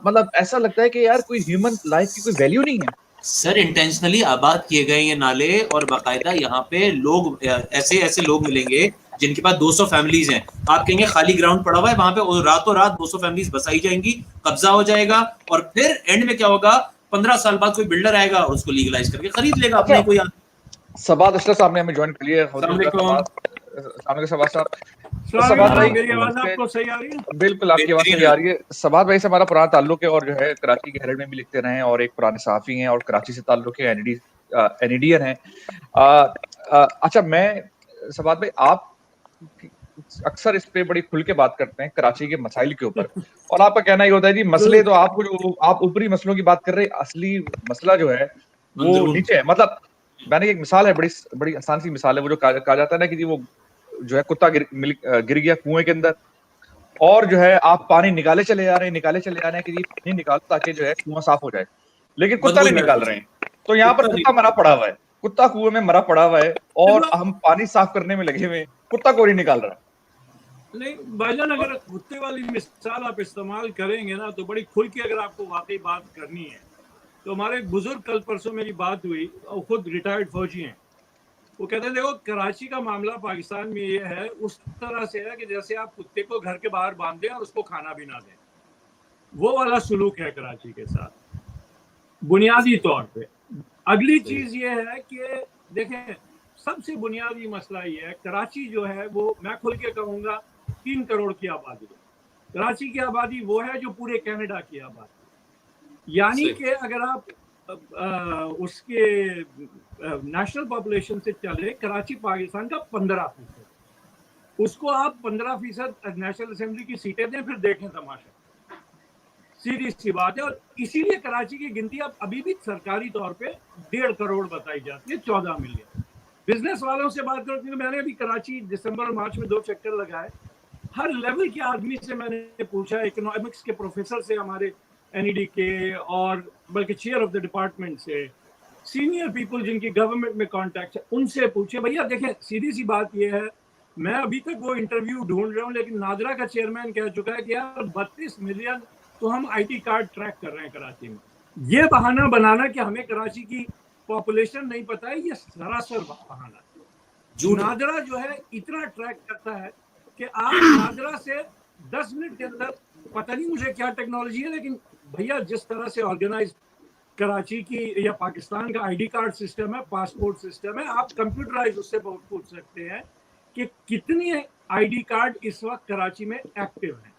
Speaker 1: मतलब ऐसा लगता है कि यार कोई ह्यूमन लाइफ की कोई वैल्यू नहीं है।
Speaker 2: सर इंटेंशनली आबाद किए गए ये नाले, और बाकायदा यहाँ पे लोग ऐसे लोग मिलेंगे जिनके पास 200 फैमिलीज हैं। आप कहेंगे खाली ग्राउंड पड़ा हुआ है वहां पे, रातों रात 200 फैमिलीज बसाई जाएंगी, कब्जा हो जाएगा, और फिर एंड में क्या होगा, 15 साल बाद कोई बिल्डर आएगा और उसको लीगलाइज करके खरीद लेगा अपने कोई आदमी।
Speaker 1: सबात अशरफ साहब ने हमें ज्वाइन कर लिया। सबात भाई,
Speaker 4: मेरी आवाज आपको सही आ रही है?
Speaker 1: बिल्कुल आपकी आवाज सही आ रही है। सबात भाई से हमारा पुराना ताल्लुक है और जो है कराची के हेरल्ड में भी लिखते रहे हैं, और एक पुराने सहाफी हैं और कराची से ताल्लुक है, एनईडीएन है। अच्छा, मैं सबात भाई, आप अक्सर इस पे बड़ी खुल के बात करते हैं कराची के मसाइल के ऊपर, और आपका कहना ये होता है जी मसले तो आप ऊपरी मसलों की बात कर रहे हैं, असली मसला जो है वो नीचे है। मतलब मैंने एक मिसाल है, बड़ी आसान सी मिसाल है, वो जो कहा जाता है ना कि जी वो जो है कुत्ता गिर गया कुएं के अंदर, और जो है आप पानी निकाले चले जा रहे हैं कि जी पानी निकालो ताकि जो है कुआं साफ हो जाए, लेकिन कुत्ता नहीं निकाल रहे हैं। तो यहाँ पर कुत्ता मरा पड़ा हुआ है, कुत्ता कुएं में मरा पड़ा हुआ है, और हम पानी साफ करने में लगे हुए, कुत्ता को नहीं निकाल रहा।
Speaker 4: नहीं भाईजान, अगर कुत्ते वाली मिसाल आप इस्तेमाल करेंगे ना, तो बड़ी खुल के अगर आपको वाकई बात करनी है, तो हमारे एक बुजुर्ग, कल परसों मेरी बात हुई, और खुद रिटायर्ड फौजी हैं, वो कहते हैं देखो कराची का मामला पाकिस्तान में ये है, उस तरह से है कि जैसे आप कुत्ते को घर के बाहर बांध दें और उसको खाना भी ना दें, वो वाला सुलूक है कराची के साथ बुनियादी तौर पे। अगली चीज ये है कि देखें, सबसे बुनियादी मसला ये है, कराची जो है वो मैं खुल के कहूंगा 3 करोड़ की आबादी है। कराची की आबादी वो है जो पूरे कनाडा की आबादी, यानी कि अगर आप उसके नेशनल पॉपुलेशन से चले, कराची पाकिस्तान का 15%, उसको आप 15% नेशनल असेंबली की सीटें दें, फिर देखें तमाशा। सीधी सी बात है। और इसीलिए कराची की गिनती अब अभी भी सरकारी तौर पे 1.5 करोड़ बताई जाती है, 14 मिलियन। बिजनेस वालों से बात करो, क्योंकि मैंने अभी कराची दिसंबर और मार्च में 2 चक्कर लगाए, हर लेवल के आदमी से मैंने पूछा, इकोनॉमिक्स के प्रोफेसर से हमारे एनईडी के, और बल्कि चेयर ऑफ द डिपार्टमेंट से, सीनियर पीपल जिनकी गवर्नमेंट में कॉन्टैक्ट है, उनसे पूछे। भैया देखें, सीधी सी बात यह है, मैं अभी तक वो इंटरव्यू ढूंढ रहा हूँ, लेकिन नादरा का चेयरमैन कह चुका है कि यार 32 मिलियन तो हम आईटी कार्ड ट्रैक कर रहे हैं कराची में। ये बहाना बनाना कि हमें कराची की पॉपुलेशन नहीं पता है, ये सरासर बहाना है। नादरा जो है इतना ट्रैक करता है कि आप नादरा से 10 मिनट के अंदर, पता नहीं मुझे क्या टेक्नोलॉजी है, लेकिन भैया जिस तरह से ऑर्गेनाइज कराची की या पाकिस्तान का आईडी कार्ड सिस्टम है, पासपोर्ट सिस्टम है, आप कंप्यूटराइज उससे पूछ सकते हैं कि कितने आईडी कार्ड इस वक्त कराची में एक्टिव हैं।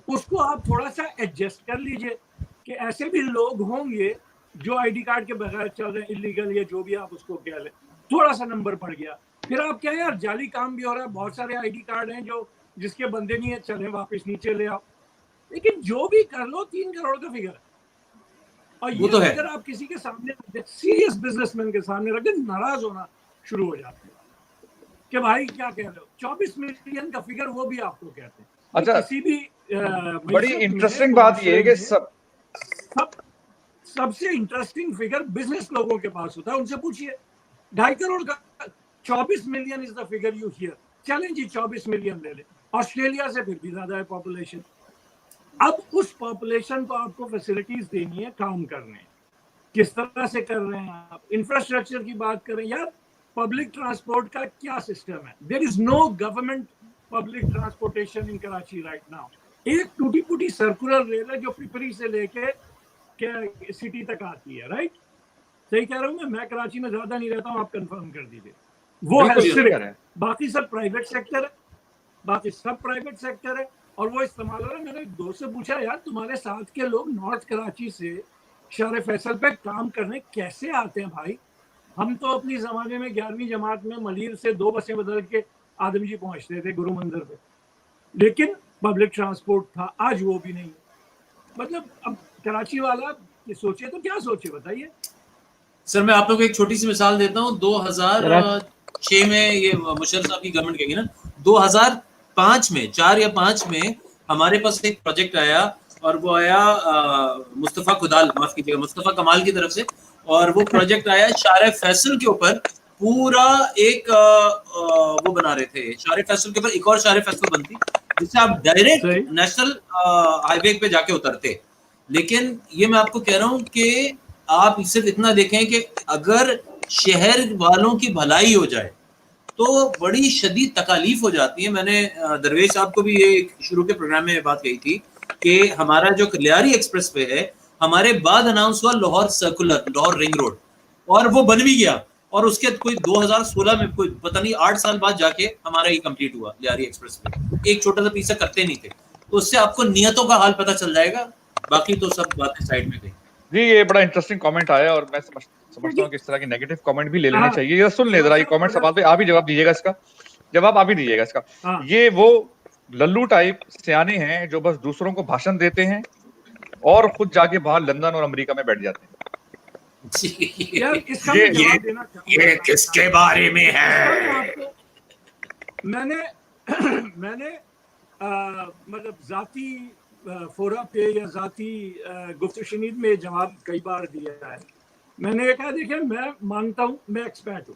Speaker 4: उसको आप थोड़ा सा एडजस्ट कर लीजिए कि ऐसे भी लोग होंगे जो आईडी कार्ड के बगैर चल रहे हैं, इलीगल या जो भी आप उसको कह लें, थोड़ा सा नंबर बढ़ गया, फिर आप क्या यार जाली काम भी हो रहा है, बहुत सारे आईडी कार्ड हैं जो जिसके बंदे नहीं है, चले वापस नीचे ले आओ। लेकिन जो भी कर लो, 3 करोड़ का फिगर है। और ये तो अगर आप किसी के सामने, सीरियस बिजनेसमैन के सामने रख दे, नाराज होना शुरू हो जाते हैं कि भाई क्या कह रहे हो। 24 मिलियन का फिगर वो भी आपको कहते हैं।
Speaker 1: अच्छा,
Speaker 4: किसी भी
Speaker 1: बड़ी इंटरेस्टिंग बात ये है कि
Speaker 4: सबसे इंटरेस्टिंग फिगर बिजनेस लोगों के पास होता है, उनसे पूछिए। 2.5 करोड़ का 24 million is the figure you here. चलें जी 24 मिलियन ले ले, ऑस्ट्रेलिया से फिर भी ज्यादा है पॉपुलेशन। अब उस पॉपुलेशन को आपको फैसिलिटीज देनी है, काम करने हैं, किस तरह से कर रहे हैं आप। इंफ्रास्ट्रक्चर की बात करें यार, पब्लिक ट्रांसपोर्ट का क्या सिस्टम है? There is no government public transportation in Karachi right now. एक टूटी फूटी सर्कुलर रेल है जो पिपरी से लेके सिटी तक आती है, राइट? सही कह रहा हूँ मैं कराची में ज्यादा नहीं रहता हूँ, आप कंफर्म कर दीजिए। वो है सिर्फ, बाकी सब प्राइवेट सेक्टर है, बाकी सब प्राइवेट सेक्टर है, और वो इस्तेमाल हो रहा है। मैंने दोस्त से पूछा, यार तुम्हारे साथ के लोग नॉर्थ कराची से शारे फैसल पे काम करने कैसे आते हैं भाई? हम तो अपनी जमाने में 11वीं जमात में मलीर से 2 बसें बदल के आदमजी पहुंचते थे गुरु मंदिर पे, लेकिन पब्लिक ट्रांसपोर्ट था, आज वो भी नहीं। मतलब अब कराची वाला सोचे तो क्या सोचे बताइए
Speaker 2: सर। मैं आप लोगों को एक छोटी सी मिसाल देता हूँ। 2006 में ये मुशर्रफ साहब की गवर्नमेंट कहेगी ना, 2005 में 4 या 5 में हमारे पास एक प्रोजेक्ट आया, और वो आया मुस्तफा खुदाल, माफ कीजिएगा, मुस्तफा कमाल की तरफ से। और वो प्रोजेक्ट आया शारे फैसल के ऊपर, पूरा एक वो बना रहे थे शारे फैसल के ऊपर, एक और शारे फैसल बनती जिससे आप डायरेक्ट नेशनल हाईवे पे जाके उतरते। लेकिन ये मैं आपको कह रहा हूँ कि आप इससे इतना देखें कि अगर शहर वालों की भलाई हो जाए तो बड़ी शदीद तकालीफ हो जाती है। मैंने दरवेश साहब को भी ये शुरू के प्रोग्राम में बात कही थी कि हमारा जो कल्यारी एक्सप्रेस वे है, हमारे बाद अनाउंस हुआ Lahore circular, Lahore ring road, और वो बन भी गया, और उसके कोई 2016 में कोई पता नहीं 8 साल बाद जाके हमारा ये कंप्लीट हुआ लियारी एक्सप्रेस वे। एक छोटा सा पीसा करते नहीं थे, तो उससे आपको नियतों का हाल पता चल जाएगा। बाकी तो सब बातें साइड में गई।
Speaker 1: जी, ये बड़ा इंटरेस्टिंग कमेंट आया, और मैं समझता हूँ कि इस तरह की नेगेटिव कमेंट भी ले लेने चाहिए। ये सुन ले जरा ये कमेंट, सवाल पे आप ही जवाब दीजिएगा इसका, जवाब आप ही दीजिएगा इसका। ये वो लल्लू टाइप सियाने हैं जो बस दूसरों को भाषण देते हैं और खुद जाके बाहर लंदन और अमेरिका में बैठ जाते हैं।
Speaker 2: ये किसके बारे में है?
Speaker 4: मैंने मतलब जाती फोरा पे या जाती गुफ्तशनीद में जवाब कई बार दिया है। मैंने कहा देखिए, मैं मानता हूँ मैं एक्सपर्ट हूँ,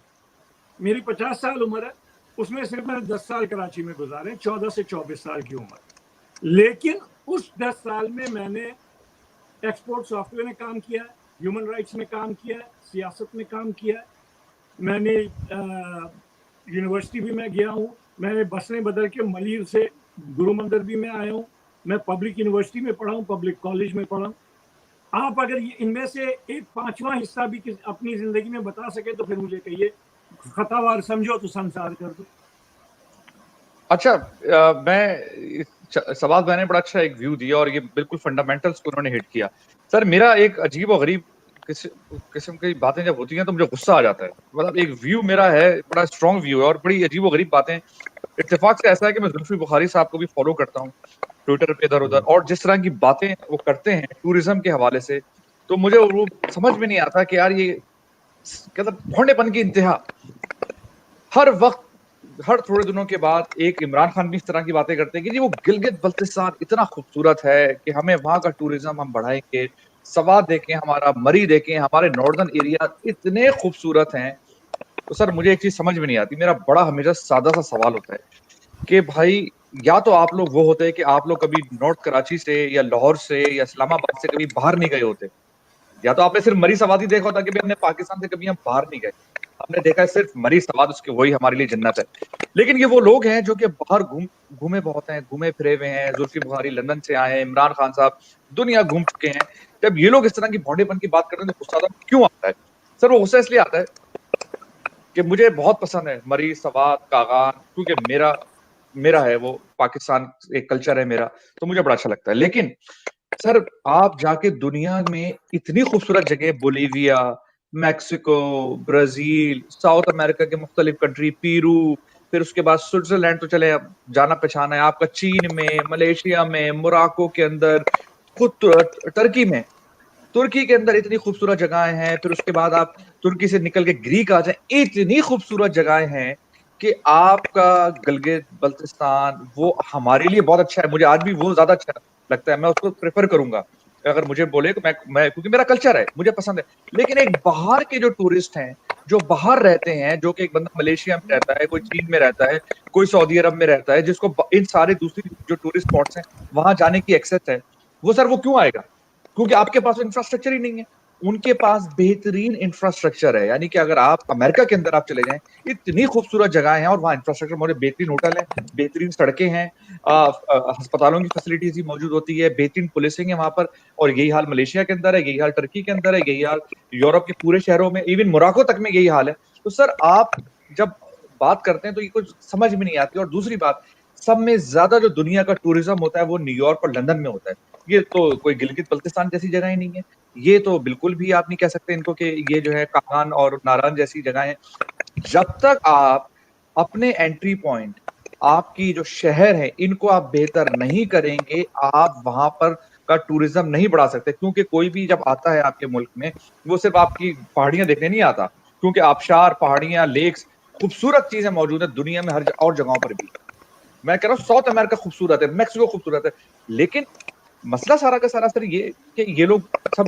Speaker 4: मेरी 50 साल उम्र है, उसमें सिर्फ मैंने 10 साल कराची में गुजारे, 14 से 24 साल की उम्र। लेकिन उस 10 साल में मैंने एक्सपोर्ट सॉफ्टवेयर में काम किया है, ह्यूमन राइट्स में काम किया है, सियासत में काम किया है, मैंने यूनिवर्सिटी भी मैं गया हूँ, मैंने बसें बदल के मलिर से गुरु मंदिर भी मैं आया हूँ, मैं पब्लिक यूनिवर्सिटी में पढ़ा हूँ, पब्लिक कॉलेज में पढ़ा हूँ। आप अगर इनमें से एक 5वां हिस्सा भी अपनी जिंदगी में बता सके तो फिर मुझे कहिए, खतावार समझो तो संसार कर दो।
Speaker 1: अच्छा, मैं सवाल मैंने बड़ा अच्छा एक व्यू दिया और ये बिल्कुल फंडामेंटल्स को उन्होंने हिट किया। सर मेरा एक अजीब और गरीब किस्म की बातें जब होती हैं तो मुझे गुस्सा आ जाता है। मतलब एक व्यू मेरा है, बड़ा स्ट्रॉन्ग व्यू है और बड़ी अजीब और गरीब बातें। इत्तेफाक से ऐसा है कि मैं जुल्फी बुखारी साहब को भी फॉलो करता हूँ ट्विटर पे इधर उधर, और जिस तरह की बातें वो करते हैं टूरिज्म के हवाले से, तो मुझे वो समझ में नहीं आता कि यार ये मतलब भोंडेपन की इंतहा। हर वक्त हर थोड़े दिनों के बाद एक इमरान खान भी इस तरह की बातें करते हैं कि जी वो गिलगित बल्तिस्तान इतना खूबसूरत है कि हमें वहां का टूरिज्म हम बढ़ाएंगे, सवाद देखें, हमारा मरी देखें, हमारे नॉर्दर्न एरिया इतने खूबसूरत हैं। तो सर मुझे एक चीज समझ में नहीं आती, मेरा बड़ा हमेशा सादा सा सवाल होता है कि भाई या तो आप लोग वो होते हैं कि आप लोग कभी नॉर्थ कराची से या लाहौर से या इस्लामाबाद से कभी बाहर नहीं गए होते, या तो आपने सिर्फ मरी सवाद ही देखा होता कि भाई हमने पाकिस्तान से कभी हम बाहर नहीं गए, हमने देखा है सिर्फ मरी सवाद, उसके वही हमारे लिए जन्नत है। लेकिन ये वो लोग हैं जो कि बाहर घूमे बहुत हैं, घूमे फिरे हुए हैं। जुल्फी बुखारी लंदन से आए हैं, इमरान खान साहब दुनिया घूम चुके हैं। जब ये लोग इस तरह की भोंडेपन की बात करते हैं तो गुस्सा आता क्यों आता है? सर वो गुस्सा इसलिए आता है कि मुझे बहुत पसंद है मरी सवाद कागान, क्योंकि मेरा मेरा है वो, पाकिस्तान एक कल्चर है मेरा, तो मुझे बड़ा अच्छा लगता है। लेकिन सर आप जाके दुनिया में इतनी खूबसूरत जगह, Bolivia, Mexico, Brazil, south America के मुख्तलिफ कंट्री, पीरू, फिर उसके बाद स्विट्जरलैंड तो चले अब जाना पहचाना है आपका, चीन में, मलेशिया में, मोराको के अंदर, खुद टर्की में, तुर्की के अंदर इतनी खूबसूरत जगहें हैं। फिर उसके बाद आप तुर्की से निकल के ग्रीक आ जाए, इतनी खूबसूरत जगहें हैं कि आपका गिलगित बल्तिस्तान वो हमारे लिए बहुत अच्छा है। मुझे आज भी वो ज्यादा अच्छा लगता है, मैं उसको प्रेफर करूंगा अगर मुझे बोले तो। मैं क्योंकि मेरा कल्चर है, मुझे पसंद है। लेकिन एक बाहर के जो टूरिस्ट हैं, जो बाहर रहते हैं, जो कि एक बंदा मलेशिया में रहता है, कोई चीन में रहता है, कोई सऊदी अरब में रहता है, जिसको इन सारे दूसरी जो टूरिस्ट स्पॉट्स हैं वहां जाने की एक्सेस है, वो सर वो क्यों आएगा? क्योंकि आपके पास इंफ्रास्ट्रक्चर ही नहीं है। उनके पास बेहतरीन इंफ्रास्ट्रक्चर है। यानी कि अगर आप अमेरिका के अंदर आप चले जाएं, इतनी खूबसूरत जगह हैं और वहाँ इंफ्रास्ट्रक्चर मौजूद, बेहतरीन होटल है, बेहतरीन सड़कें हैं, अस्पतालों की फैसिलिटीज भी मौजूद होती है, बेहतरीन पुलिसिंग है वहां पर। और यही हाल मलेशिया के अंदर है, यही हाल टर्की के अंदर है, यही हाल यूरोप के पूरे शहरों में, इवन मोराको तक में यही हाल है। तो सर आप जब बात करते हैं तो ये कुछ समझ में नहीं आती। और दूसरी बात, सब में ज्यादा जो दुनिया का टूरिज्म होता है वो न्यूयॉर्क और लंदन में होता है। ये तो कोई गिलगित बल्तिस्तान जैसी जगह ही नहीं है। ये तो बिल्कुल भी आप नहीं कह सकते इनको कि ये जो है कागान और नारायण जैसी जगह है। जब तक आप अपने एंट्री पॉइंट, आपकी जो शहर है, इनको आप बेहतर नहीं करेंगे, आप वहां पर का टूरिज्म नहीं बढ़ा सकते। क्योंकि कोई भी जब आता है आपके मुल्क में, वो सिर्फ आपकी पहाड़ियां देखने नहीं आता, क्योंकि आबशार, पहाड़ियां, लेक्स, खूबसूरत चीजें मौजूद है दुनिया में हर और जगहों पर भी। मैं कह रहा हूँ साउथ अमेरिका खूबसूरत है, मैक्सिको खूबसूरत है, लेकिन मसला सारा का सारा सर ये कि ये लोग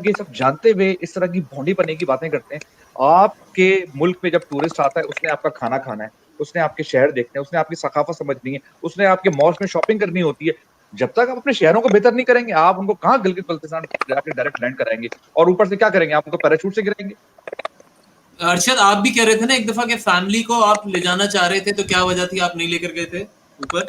Speaker 1: ये सब जानते हुए इस तरह की भोंडी पने की बातें करते हैं। आपके मुल्क में जब टूरिस्ट आता है, उसने आपका खाना खाना है, उसने आपके शहर देखने हैं, उसने आपकी सकाफत समझनी है, उसने आपके मॉल्स में शॉपिंग करनी होती है। जब तक आप अपने शहरों को बेहतर नहीं करेंगे, आप उनको कहाँ गिलगित बल्तिस्तान जाके डायरेक्ट लैंड कराएंगे? और ऊपर से क्या करेंगे? आप उनको पैराशूट से गिराएंगे।
Speaker 2: अरशद, आप भी कह रहे थे ना एक दफा कि फैमिली को आप ले जाना चाह रहे थे, तो क्या वजह थी आप नहीं लेकर गए थे ऊपर?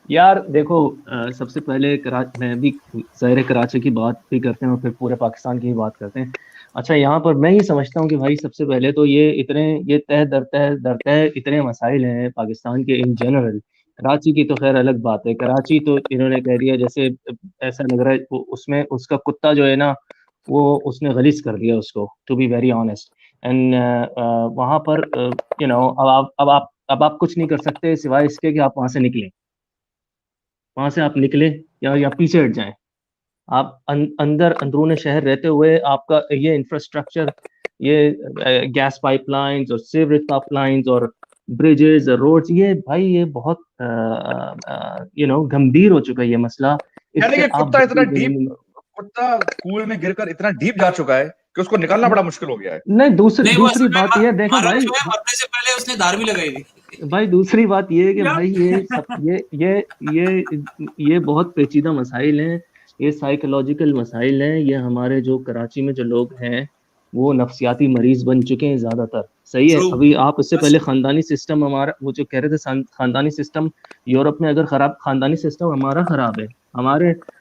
Speaker 3: यार देखो, सबसे पहले मैं भी ज़ाहिर कराची की बात भी करते हैं और फिर पूरे पाकिस्तान की भी बात करते हैं। अच्छा, यहाँ पर मैं ये समझता हूँ कि भाई सबसे पहले तो ये तह दर तह इतने मसाइल हैं पाकिस्तान के इन जनरल। कराची की तो खैर अलग बात है, कराची तो इन्होंने कह दिया जैसे ऐसा लग रहा है उसमें उसका कुत्ता जो है ना, वो उसने गलीज कर दिया उसको, to be very honest. And वहाँ पर अब आप कुछ नहीं कर सकते सिवाय इसके कि आप वहाँ से निकलें, वहां से आप निकले या पीछे हट जाएं। आप अंदर अंदरूने शहर रहते हुए आपका ये इंफ्रास्ट्रक्चर, ये गैस पाइपलाइंस और सीवरेज पाइपलाइंस और ब्रिजेस और रोड्स, ये भाई ये बहुत गंभीर हो चुका है ये मसला।
Speaker 1: यानी
Speaker 3: इससे
Speaker 1: कि
Speaker 3: आप बिल्कुल भी नहीं।
Speaker 1: कुत्ता कुएं में गिरकर इतना डीप जा चुका है कि उसको निकालना बड़ा मुश्किल हो गया है।
Speaker 3: नहीं,
Speaker 2: नहीं, वो
Speaker 3: दूसरी
Speaker 2: असल में
Speaker 3: बात ये देखें
Speaker 2: मारा
Speaker 3: भाई,
Speaker 2: जो है, मरने से पहले उसने धार भी लगाई थी।
Speaker 3: भाई दूसरी बात ये है कि
Speaker 4: यार
Speaker 3: भाई ये सब ये बहुत पेचीदा मसाइल हैं, ये साइकोलॉजिकल मसाइल हैं। ये हमारे जो कराची में जो लोग हैं, वो नफ्सियाती मरीज बन चुके हैं ज्यादातर। सही है।
Speaker 2: True.
Speaker 3: अभी आप इससे
Speaker 2: Yes.
Speaker 3: पहले खानदानी सिस्टम, हमारा वो जो कह रहे थे खानदानी सिस्टम यूरोप में अगर खराब, खानदानी सिस्टम हमारा खराब है।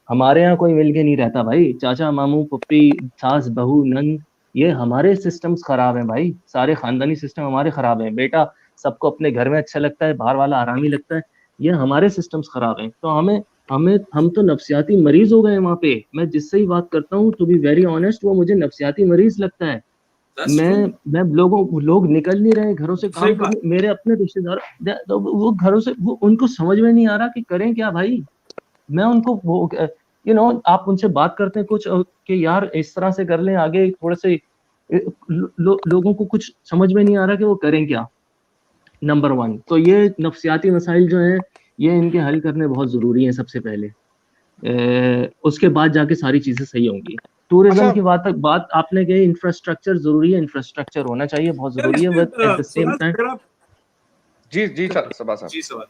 Speaker 3: हमारे यहाँ कोई मिल के नहीं रहता भाई, चाचा मामू पप्पी सास बहू नंद, ये हमारे सिस्टम्स खराब हैं भाई, सारे खानदानी सिस्टम हमारे खराब हैं। बेटा सबको अपने घर में अच्छा लगता है, बाहर वाला आरामी लगता है, ये हमारे सिस्टम्स खराब हैं। तो हम तो नफ्सियाती मरीज हो गए वहां पे। मैं जिससे ही बात करता हूँ, टू बी वेरी ऑनेस्ट, वो मुझे नफ्सियाती मरीज लगता है।
Speaker 2: That's true.
Speaker 3: मैं लोग निकल नहीं रहे घरों से
Speaker 4: सही
Speaker 3: काम
Speaker 4: बात।
Speaker 3: करने, मेरे अपने रिश्तेदार, तो वो घरों से, वो उनको समझ में नहीं आ रहा कि करें क्या भाई। मैं उनको वो आप उनसे बात करते हैं कुछ कि यार इस तरह से कर लें आगे, थोड़े से लोगों को कुछ समझ में नहीं आ रहा कि वो करें क्या। नंबर 1 तो ये नफ्सियाती मसाइल जो हैं, ये इनके हल करने बहुत जरूरी हैं सबसे पहले। उसके बाद जाके सारी चीजें सही होंगी। टूरिज्म
Speaker 1: अच्छा,
Speaker 3: की बात आपने कही, इंफ्रास्ट्रक्चर जरूरी है, इंफ्रास्ट्रक्चर होना चाहिए, बहुत
Speaker 4: यार
Speaker 3: जरूरी है,
Speaker 4: इसमें
Speaker 3: बट एट द सेम
Speaker 4: फराज
Speaker 3: टाइम
Speaker 4: अगर आप
Speaker 1: जी सबा साहब।
Speaker 2: जी सवाल।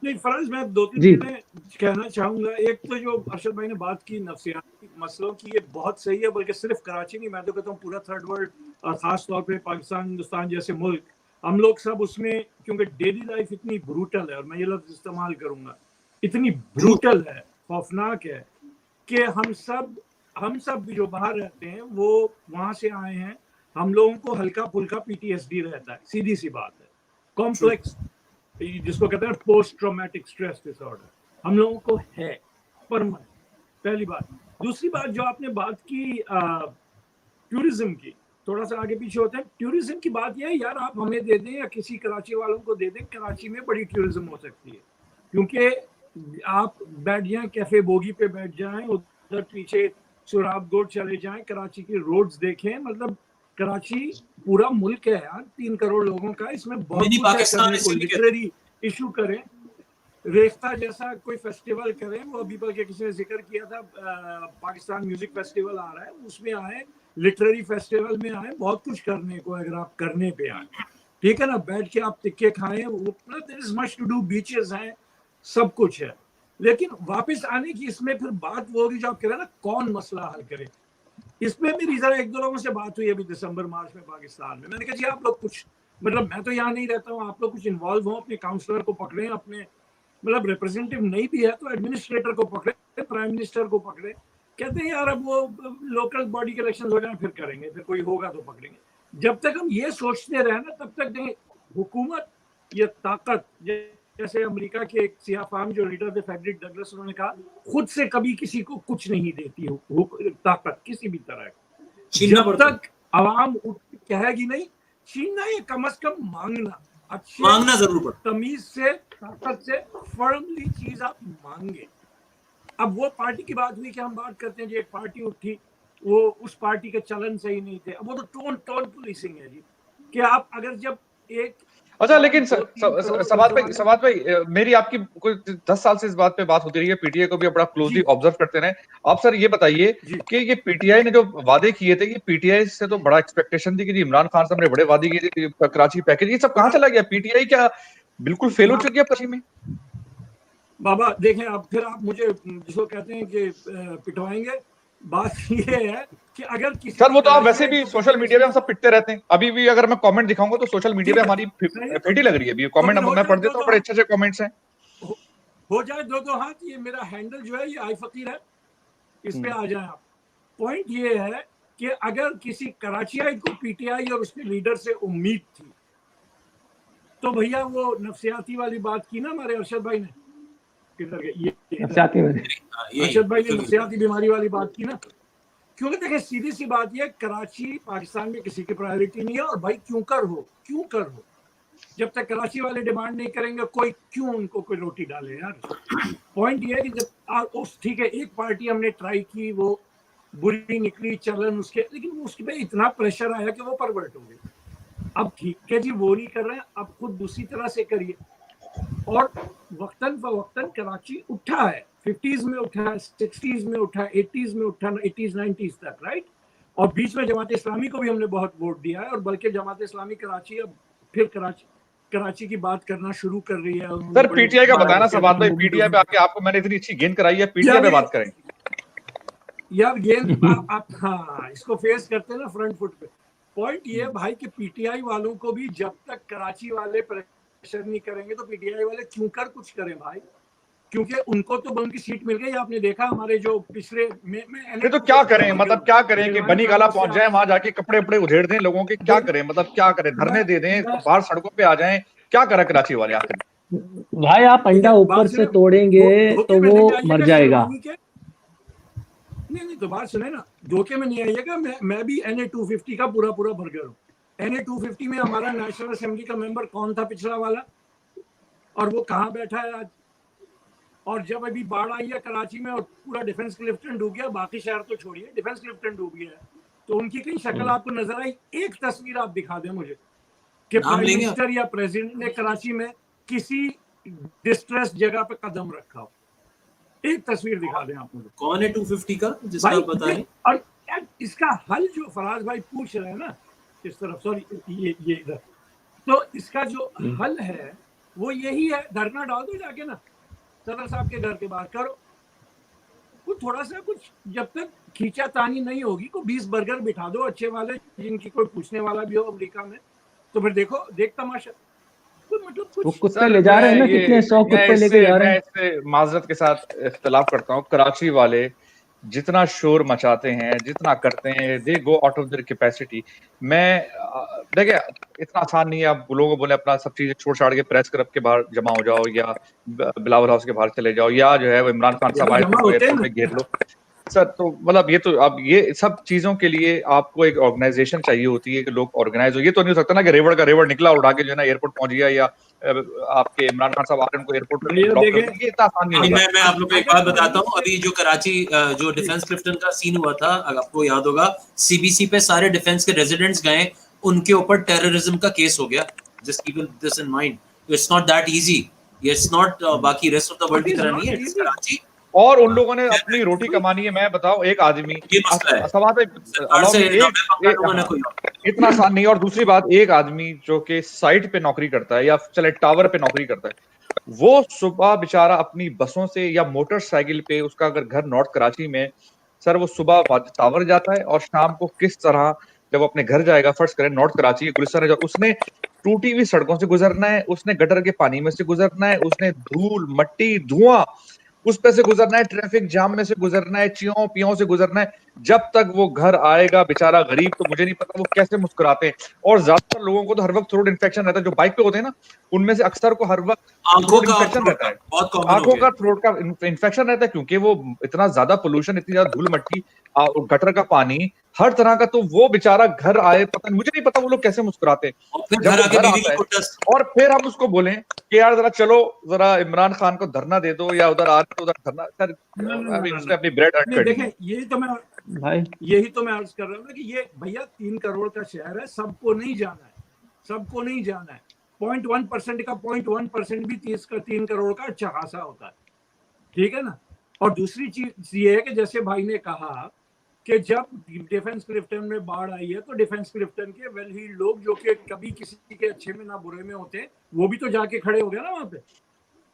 Speaker 4: नहीं फराज, मैं 2-3
Speaker 3: जी
Speaker 4: चीजें कहना चाहूंगा। एक तो जो अरशद भाई ने बात की नफ्सियाती मसलों की, ये बहुत सही है, बल्कि सिर्फ कराची नहीं, मैं तो कहता हूँ पूरा थर्ड वर्ल्ड और खास तौर पे पाकिस्तान हिंदुस्तान जैसे मुल्क, हम लोग सब उसमें, क्योंकि डेली लाइफ इतनी ब्रूटल है, और मैं ये लफ्ज इस्तेमाल करूंगा, इतनी ब्रूटल है, खौफनाक है, कि हम सब भी जो बाहर रहते हैं वो वहां से आए हैं, हम लोगों को हल्का फुल्का PTSD रहता है, सीधी सी बात है। कॉम्प्लेक्स, जिसको कहते हैं पोस्ट ट्रॉमेटिक स्ट्रेस डिसऑर्डर, हम लोगों को है परमानेंट, पहली बात। दूसरी बात जो आपने बात की टूरिज्म की, थोड़ा सा आगे पीछे होते हैं। टूरिज्म की बात यह है यार, आप हमें दे दें या किसी कराची वालों को दे दें, कराची में बड़ी टूरिज्म हो सकती है, क्योंकि आप बैठ जाएं कैफे बोगी पे बैठ जाएं, उधर पीछे सुराब गोड चले जाएं, कराची की रोड्स देखें, मतलब कराची पूरा मुल्क है यार 3 करोड़ लोगों का, इसमें बहुत
Speaker 2: मिनी
Speaker 4: कुछ है
Speaker 2: पाकिस्तान
Speaker 4: करने को।
Speaker 2: इसीलिए कहते
Speaker 4: लिटरेरी इशू करें, रेख्ता जैसा कोई फेस्टिवल करें, वो अभी बल्कि किसी ने जिक्र किया था, पाकिस्तान म्यूजिक फेस्टिवल आ रहा है, उसमें आए, लिटरेरी फेस्टिवल में आए, बहुत कुछ करने को अगर आप करने पे आए, ठीक है ना, बैठ के आप टिक्के खाएं, there is much to do, beaches हैं, सब कुछ है। लेकिन वापस आने की इसमें फिर बात वो होगी जो आप कह रहे हैं ना, कौन मसला हल करे। इसमें मेरी जरा 1-2 लोगों से बात हुई अभी दिसंबर मार्च में पाकिस्तान में, मैंने कहा जी आप लोग कुछ, मतलब मैं तो यहाँ नहीं रहता हूँ, आप लोग कुछ इन्वॉल्व हो, अपने काउंसलर को पकड़े, अपने मतलब रिप्रेजेंटेटिव नहीं भी है तो एडमिनिस्ट्रेटर को पकड़े, प्राइम मिनिस्टर को पकड़े। कहते हैं यार अब वो लोकल बॉडी के इलेक्शन हो जाए फिर करेंगे, फिर कोई होगा तो पकड़ेंगे। जब तक हम ये सोचते रहे ना, तब तक हुकूमत, ये ताकत, जैसे अमेरिका के एक सियाफाम जो लीडर थे फ्रेडरिक डगलस, उन्होंने कहा खुद से कभी किसी को कुछ नहीं देती ताकत किसी भी तरह की, जब तक आवाम कहेगी नहीं छीनना, ये कम से कम मांगना, अच्छे
Speaker 2: मांगना जरूर पड़ता,
Speaker 4: तमीज से, ताकत से, फर्मली चीज आप मांगे। अब वो पार्टी की बात हुई कि हम बात करते हैं जी, एक पार्टी उठी, वो उस पार्टी के चलन सही नहीं थे, अब वो तो टोन पुलिसिंग है जी, कि आप अगर जब एक,
Speaker 1: अच्छा, लेकिन समाज भाई मेरी आपकी कोई 10 साल से इस बात पे बात होती रही है, पीटीआई को भी बड़ा क्लोजली ऑब्जर्व करते रहे आप। सर ये बताइए कि ये पीटीआई ने जो वादे किए थे, ये पीटीआई से तो बड़ा एक्सपेक्टेशन थी कि इमरान खान साहब ने बड़े वादे किए थे, कराची पैकेज, ये सब कहाँ चला गया? पीटीआई क्या बिल्कुल फेल हो चुकी है कराची में?
Speaker 4: बाबा देखें, अब फिर आप मुझे जिसको कहते हैं कि पिटवाएंगे, बात ये है कि अगर किसी,
Speaker 1: सर वो तो आप वैसे भी सोशल मीडिया पे हम सब पिटते रहते हैं, अभी भी अगर मैं कमेंट दिखाऊंगा तो सोशल मीडिया पे हमारी फेटी लग रही है अभी, कमेंट मैं पढ़ देता हूँ, बड़े अच्छे कमेंट्स हैं।
Speaker 4: हो जाए दो हाथ, ये मेरा हैंडल जो है ये आई फकीर है, इस पे आ जाए आप। पॉइंट ये है कि अगर किसी कराचियाई को पीटीआई और उसके लीडर से उम्मीद थी, तो भैया वो नफ्सियाती वाली बात की ना हमारे अरशद भाई ने, किधर गए अरशद भाई ने नफ्सियाती बीमारी वाली बात की ना, क्योंकि देखिए सीधी सी बात यह, कराची पाकिस्तान में किसी की प्रायोरिटी नहीं है, और भाई क्यों कर हो, जब तक कराची वाले डिमांड नहीं करेंगे, कोई क्यों उनको कोई रोटी डाले यार। पॉइंट ये है कि जब ठीक है, एक पार्टी हमने ट्राई की, वो बुरी निकली चलन उसके, लेकिन उसके पे इतना प्रेशर आया कि वो परवर्ट हो गई। अब ठीक है जी, वो नहीं कर रहे हैं, अब खुद दूसरी तरह से करिए। और वक्तन फवक्तन कराची उठा है, 50s में उठा है, 60s में उठा है, 80s में उठा, 80s 90s तक, राइट। और बीच में जमात इस्लामी को भी हमने बहुत वोट दिया है, और बल्कि जमात इस्लामी कराची अब फिर कराची की बात करना शुरू कर रही है।
Speaker 1: सर पीटीआई का बताना सवाल भाई, पीटीआई पे आके आपको मैंने इतनी अच्छी गेंद कराई है, पीटीआई पे बात करें।
Speaker 4: यार गेंद आप हाँ इसको फेस करते हैं ना फ्रंट फुट पे। पॉइंट ये है भाई कि पीटीआई वालों को भी जब तक कराची वाले प्रेशर नहीं करेंगे तो पीटीआई वाले क्यों कर कुछ करें भाई, क्योंकि उनको तो बम की सीट मिल गई। आपने देखा हमारे जो पिछले
Speaker 1: ये तो क्या करें, मतलब क्या करें कि बनी गाला पहुंच जाए, वहां जाके कपड़े वपड़े उधेड़ दें लोगों के, क्या करें, मतलब क्या करें, धरने दे दें, बाहर सड़कों पे आ जाएं, क्या करें कराची वाले आखिर?
Speaker 3: भाई आप अंडा ऊपर से तोड़ेंगे तो वो मर जाएगा।
Speaker 4: नहीं तो बात सुने ना, धोखे में नहीं आइएगा। मैं भी NA-250 का पूरा बर्गर हूँ। NA-250 में हमारा नेशनल असेंबली का मेंबर कौन था पिछला वाला, और वो कहाँ बैठा है आज। और जब अभी बाढ़ आई है कराची में और पूरा डिफेंस क्लिफ्टन डूब गया, बाकी शहर तो छोड़िए, डिफेंस क्लिफ्टन डूब गया है, तो उनकी कहीं शक्ल आपको नजर आई? एक तस्वीर आप दिखा दें मुझे कि प्राइम मिनिस्टर या प्रेसिडेंट ने कराची में किसी डिस्ट्रेस जगह पे कदम रखा हो? एक तस्वीर दिखा दें आप मुझे।
Speaker 2: कौन है 250 का जिसका आप बताएं?
Speaker 4: और इसका हल जो फराज भाई पूछ रहे हैं ना इस तरफ, सॉरी ये इधर, तो इसका जो हल है वो यही है, धरना डाल दो जाके ना सदर साहब के घर के बाहर, करो कुछ थोड़ा सा कुछ, जब तक खींचातानी नहीं होगी को 20 बर्गर बिठा दो अच्छे वाले, जिनकी कोई पूछने वाला भी हो अमेरिका में, तो फिर देखो देख तमाशा। मतलब
Speaker 3: वो कुत्ते ले जा रहे हैं ना, कितने 100 कुत्ते लेके जा रहे हैं।
Speaker 1: मैं इससे माजरत के साथ इख्तिलाफ करता हूँ। कराची वाले जितना शोर मचाते हैं, जितना करते हैं, they go out of their capacity. मैं देखिए इतना आसान नहीं है आप लोगों को बोले अपना सब चीजें छोड़ छाड़ के प्रेस क्लब के बाहर जमा हो जाओ, या बिलावल हाउस के बाहर चले जाओ, या जो है वो इमरान खान साहब आए तो एयरपोर्ट में घेर लो सर। तो मतलब ये तो अब ये सब चीजों के लिए आपको एक ऑर्गेनाइजेशन चाहिए होती है कि लोग ऑर्गेनाइज हो। ये तो नहीं हो सकता ना कि रेवड़ का रेवड़ निकला उठा के जो है ना एयरपोर्ट पहुंच गया, या आपके इमरान खान साहब आकर उनको एयरपोर्ट पे ब्लॉक कर देंगे। ये इतना आसान नहीं होगा।
Speaker 2: मैं आप लोग को एक बात बताता हूँ। अभी जो कराची जो डिफेंस क्लिफ्टन का सीन हुआ था, अगर आपको याद होगा, सीबीसी पे सारे डिफेंस के रेजिडेंट्स गए, उनके ऊपर टेररिज्म का केस हो गया। Just keep this in mind, it's not that easy, it's not बाकी रेस्ट ऑफ द वर्ल्ड की तरह नहीं है, इट्स कराची।
Speaker 1: और उन लोगों ने अपनी रोटी कमानी है। मैं बताऊं, एक आदमी इतना आसान नहीं। और दूसरी बात, एक आदमी जो कि साइट पे नौकरी करता है या चले टावर पे नौकरी करता है, वो सुबह बेचारा अपनी बसों से या मोटरसाइकिल पे, उसका अगर घर नॉर्थ कराची में सर, वो सुबह टावर जाता है और शाम को किस तरह जब अपने घर जाएगा, फर्स्ट करें नॉर्थ कराची गुलिस्तान है, उसने टूटी हुई सड़कों से गुजरना है, उसने गटर के पानी में से गुजरना है, उसने धूल मट्टी धुआं उस पे से गुजरना है, ट्रैफिक जाम में से गुजरना है, चियों पियों से गुजरना है। जब तक वो घर आएगा बेचारा गरीब, तो मुझे नहीं पता वो कैसे मुस्कुराते हैं। और ज्यादातर लोगों को तो हर वक्त थ्रोट इन्फेक्शन रहता है, जो बाइक पे होते हैं ना, उनमें से अक्सर को हर वक्त थ्रोट इन्फेक्शन रहता है, आंखों का थ्रोट का इन्फेक्शन रहता है, क्योंकि वो इतना ज्यादा पोल्यूशन, इतनी ज्यादा धूल मट्टी, गटर का पानी, हर तरह का। तो वो बेचारा घर आए, पता मुझे नहीं पता वो लोग कैसे मुस्कुराते हैं जब वो घर आता है। और फिर हम उसको बोलें कि यार जरा चलो, जरा इमरान खान को धरना दे दो, या उधर आ तो उधर धरना। सर उसने अपनी ब्रेड अर्न कर दी।
Speaker 4: देखें, यही तो मैं अर्ज कर रहा हूँ ना कि ये भैया 3 करोड़ का शहर है, सबको नहीं जाना है, सबको नहीं जाना है। 0.1% का 0.1% भी 3 करोड़ का अच्छा खासा होता है, ठीक है ना। और दूसरी चीज ये है कि जैसे भाई ने कहा कि जब डिफेंस क्लिफ्टन में बाढ़ आई है, तो डिफेंस क्लिफ्टन के वेल ही लोग जो कि कभी किसी के अच्छे में ना बुरे में होते, वो भी तो जाके खड़े हो गए ना वहां पे।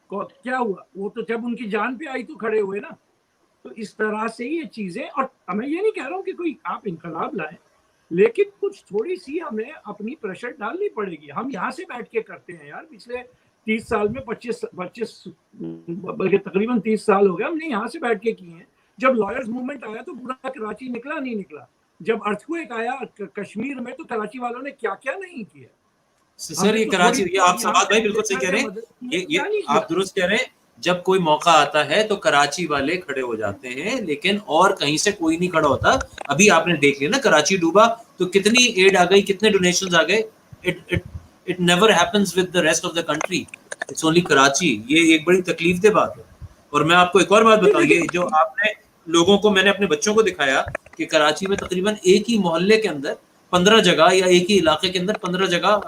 Speaker 4: क्या हुआ, वो तो जब उनकी जान पे आई तो खड़े हुए ना। तो इस तरह से ये चीजें, और मैं ये नहीं कह रहा हूँ कि कोई आप इनकलाब लाए, लेकिन कुछ थोड़ी सी हमें अपनी प्रेशर डालनी पड़ेगी। हम यहाँ से बैठ के करते हैं यार, पिछले 30 साल में 25 बल्कि तकरीबन 30 साल हो गए हमने यहाँ से बैठ के किए हैं। जब लॉयर्स मूवमेंट आया तो पूरा कराची निकला नहीं निकला, जब अर्थक्वेक आया कश्मीर में तो कराची वालों ने क्या क्या नहीं किया।
Speaker 2: सर ये कराची, ये आप सवाल भाई बिल्कुल सही कह रहे हैं, ये आप दुरुस्त कह रहे हैं। जब कोई मौका आता है तो कराची वाले खड़े हो जाते हैं, लेकिन और कहीं से कोई नहीं खड़ा होता। अभी आपने देख लिया ना, कराची डूबा तो कितनी एड आ गई, कितने डोनेशंस आ गए। It never happens with the rest of the country, it's only Karachi. ये एक बड़ी तकलीफ दे बात है। और मैं आपको एक और बात बताऊं, ये जो आपने लोगों को, मैंने अपने बच्चों को दिखाया कि कराची में तकरीबन एक ही मोहल्ले के अंदर 15 जगह, या एक ही इलाके के अंदर 15 जगह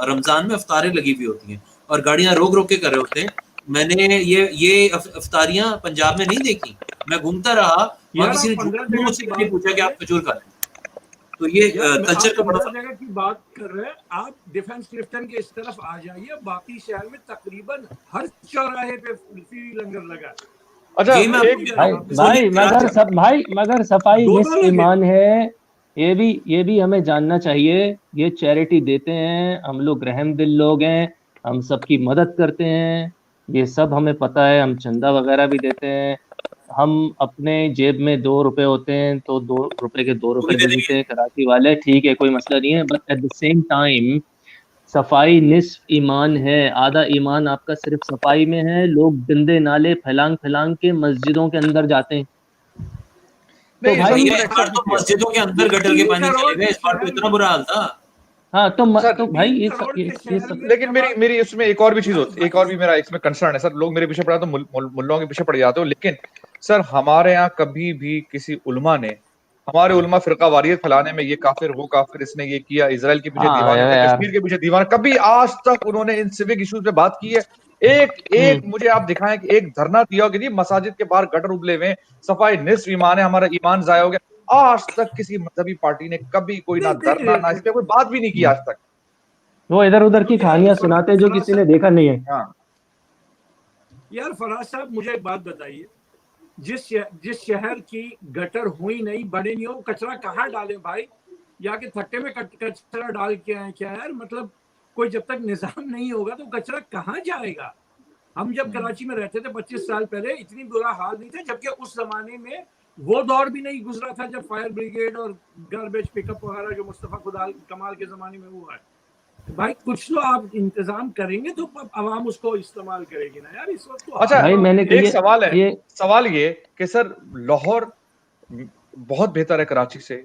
Speaker 2: रमजान में इफ्तारें लगी हुई होती हैं, और गाड़ियां रोक रोक के कर रहे होते हैं। मैंने ये इफ्तारियां पंजाब में नहीं देखी। मैं घूमता रहा, वहां किसी ने मुझसे पूछा कि आप खजूर खा रहे हैं। तो ये कल्चर का बड़ा
Speaker 4: जगह की बात कर रहे हैं आप। डिफेंस क्लिफ्टन के इस तरफ आ जाइए, बाकी शहर में तकरीबन हर चौराहे पे फ्री लंगर लगा।
Speaker 1: अच्छा
Speaker 2: ये मैं
Speaker 1: एक
Speaker 3: मगर सफाई
Speaker 4: दोनों
Speaker 3: निस्फ
Speaker 4: लगे।
Speaker 3: ईमान है। ये भी हमें जानना चाहिए। ये चैरिटी देते हैं, हम लोग रहम दिल लोग हैं, हम सबकी मदद करते हैं, ये सब हमें पता है। हम चंदा वगैरह भी देते हैं। हम अपने जेब में 2 रुपए होते हैं तो 2 रुपए के दो
Speaker 2: वो भी
Speaker 3: रुपए
Speaker 2: दे
Speaker 3: दे
Speaker 2: देंगे।
Speaker 3: देते हैं कराची वाले, ठीक है, कोई मसला नहीं है। But at the same time सफाई निस्फ ईमान है। आधा ईमान आपका सिर्फ सफाई में है। लोग गंदे नाले फैलांग फैलांग के मस्जिदों के अंदर जाते हैं। तो
Speaker 1: नहीं, सर
Speaker 3: भाई,
Speaker 2: भैया
Speaker 1: उन्होंने
Speaker 2: इस बार
Speaker 1: एक्सेप्ट भी
Speaker 2: तो
Speaker 1: किया।
Speaker 2: मस्जिदों के अंदर गटर के
Speaker 4: 3
Speaker 2: पानी
Speaker 4: करोड़
Speaker 2: चले गए,
Speaker 4: के
Speaker 2: इस बार तो
Speaker 4: शहर
Speaker 2: इतना
Speaker 4: में,
Speaker 2: बुरा हाल था।
Speaker 3: हाँ
Speaker 1: सर
Speaker 3: तो भाई
Speaker 4: 3 करोड़ के
Speaker 3: ये
Speaker 4: शहर
Speaker 3: सब।
Speaker 4: में
Speaker 1: लेकिन
Speaker 4: जब
Speaker 1: मेरी
Speaker 4: आप
Speaker 1: मेरी इसमें एक और भी चीज
Speaker 4: यार
Speaker 1: होती है, एक और भी मेरा इसमें कंसर्न है सर। लोग मेरे पीछे पड़ा तो मुल्लों के पीछे पड़ जाते हो, लेकिन सर हमारे यहाँ कभी भी किसी उलमा ने हमारे उलमा फिरका वारियत फैलाने में, ये काफिर वो काफिर, इसने ये किया, इजराइल के पीछे
Speaker 3: हाँ
Speaker 1: दीवाने थे,
Speaker 3: यार।
Speaker 1: कश्मीर के पीछे दीवाने, कभी आज तक उन्होंने इन सिविक इश्यूज पे बात की है? एक एक
Speaker 3: हम्म।
Speaker 1: मुझे आप दिखाएं कि एक धरना दिया हो कि जी मसाजिद के बाहर गटर उबले हुए हैं, सफाई निस्फ ईमान है, हमारा ईमान जाया हो गया। आज तक किसी मजहबी पार्टी ने कभी कोई ना
Speaker 4: नहीं
Speaker 1: धरना ना
Speaker 4: देखिए,
Speaker 1: इस पे कोई बात भी नहीं की आज तक।
Speaker 3: वो इधर उधर
Speaker 4: तो
Speaker 3: की
Speaker 4: यार
Speaker 3: कहानियां सुनाते हैं जो
Speaker 4: फराज
Speaker 3: किसी ने
Speaker 4: साहब,
Speaker 3: देखा नहीं है।
Speaker 1: हाँ
Speaker 4: फराज साहब मुझे एक बात बताइए, जिस शहर की गटर हुई नहीं, बने नहीं हो, कचरा कहाँ डालें भाई? या के थट्टे में कचरा डाल के आए क्या यार? मतलब कोई जब तक निजाम नहीं होगा तो कचरा कहाँ जाएगा? हम जब कराची में रहते थे 25 साल पहले, इतनी बुरा हाल नहीं था, जबकि उस जमाने में वो दौर भी नहीं गुजरा था जब फायर ब्रिगेड और गार्बेज पिकअप वगैरह जो मुस्तफा खुदाल कमाल के जमाने में हुआ है। भाई कुछ तो आप इंतजाम करेंगे तो आवाम उसको इस्तेमाल करेगी ना यार। इस वक्त तो
Speaker 1: अच्छा,
Speaker 3: भाई
Speaker 4: हालात
Speaker 3: मैंने तो
Speaker 1: एक सवाल है,
Speaker 3: ये
Speaker 1: सवाल ये कि सर लाहौर बहुत बेहतर है कराची से,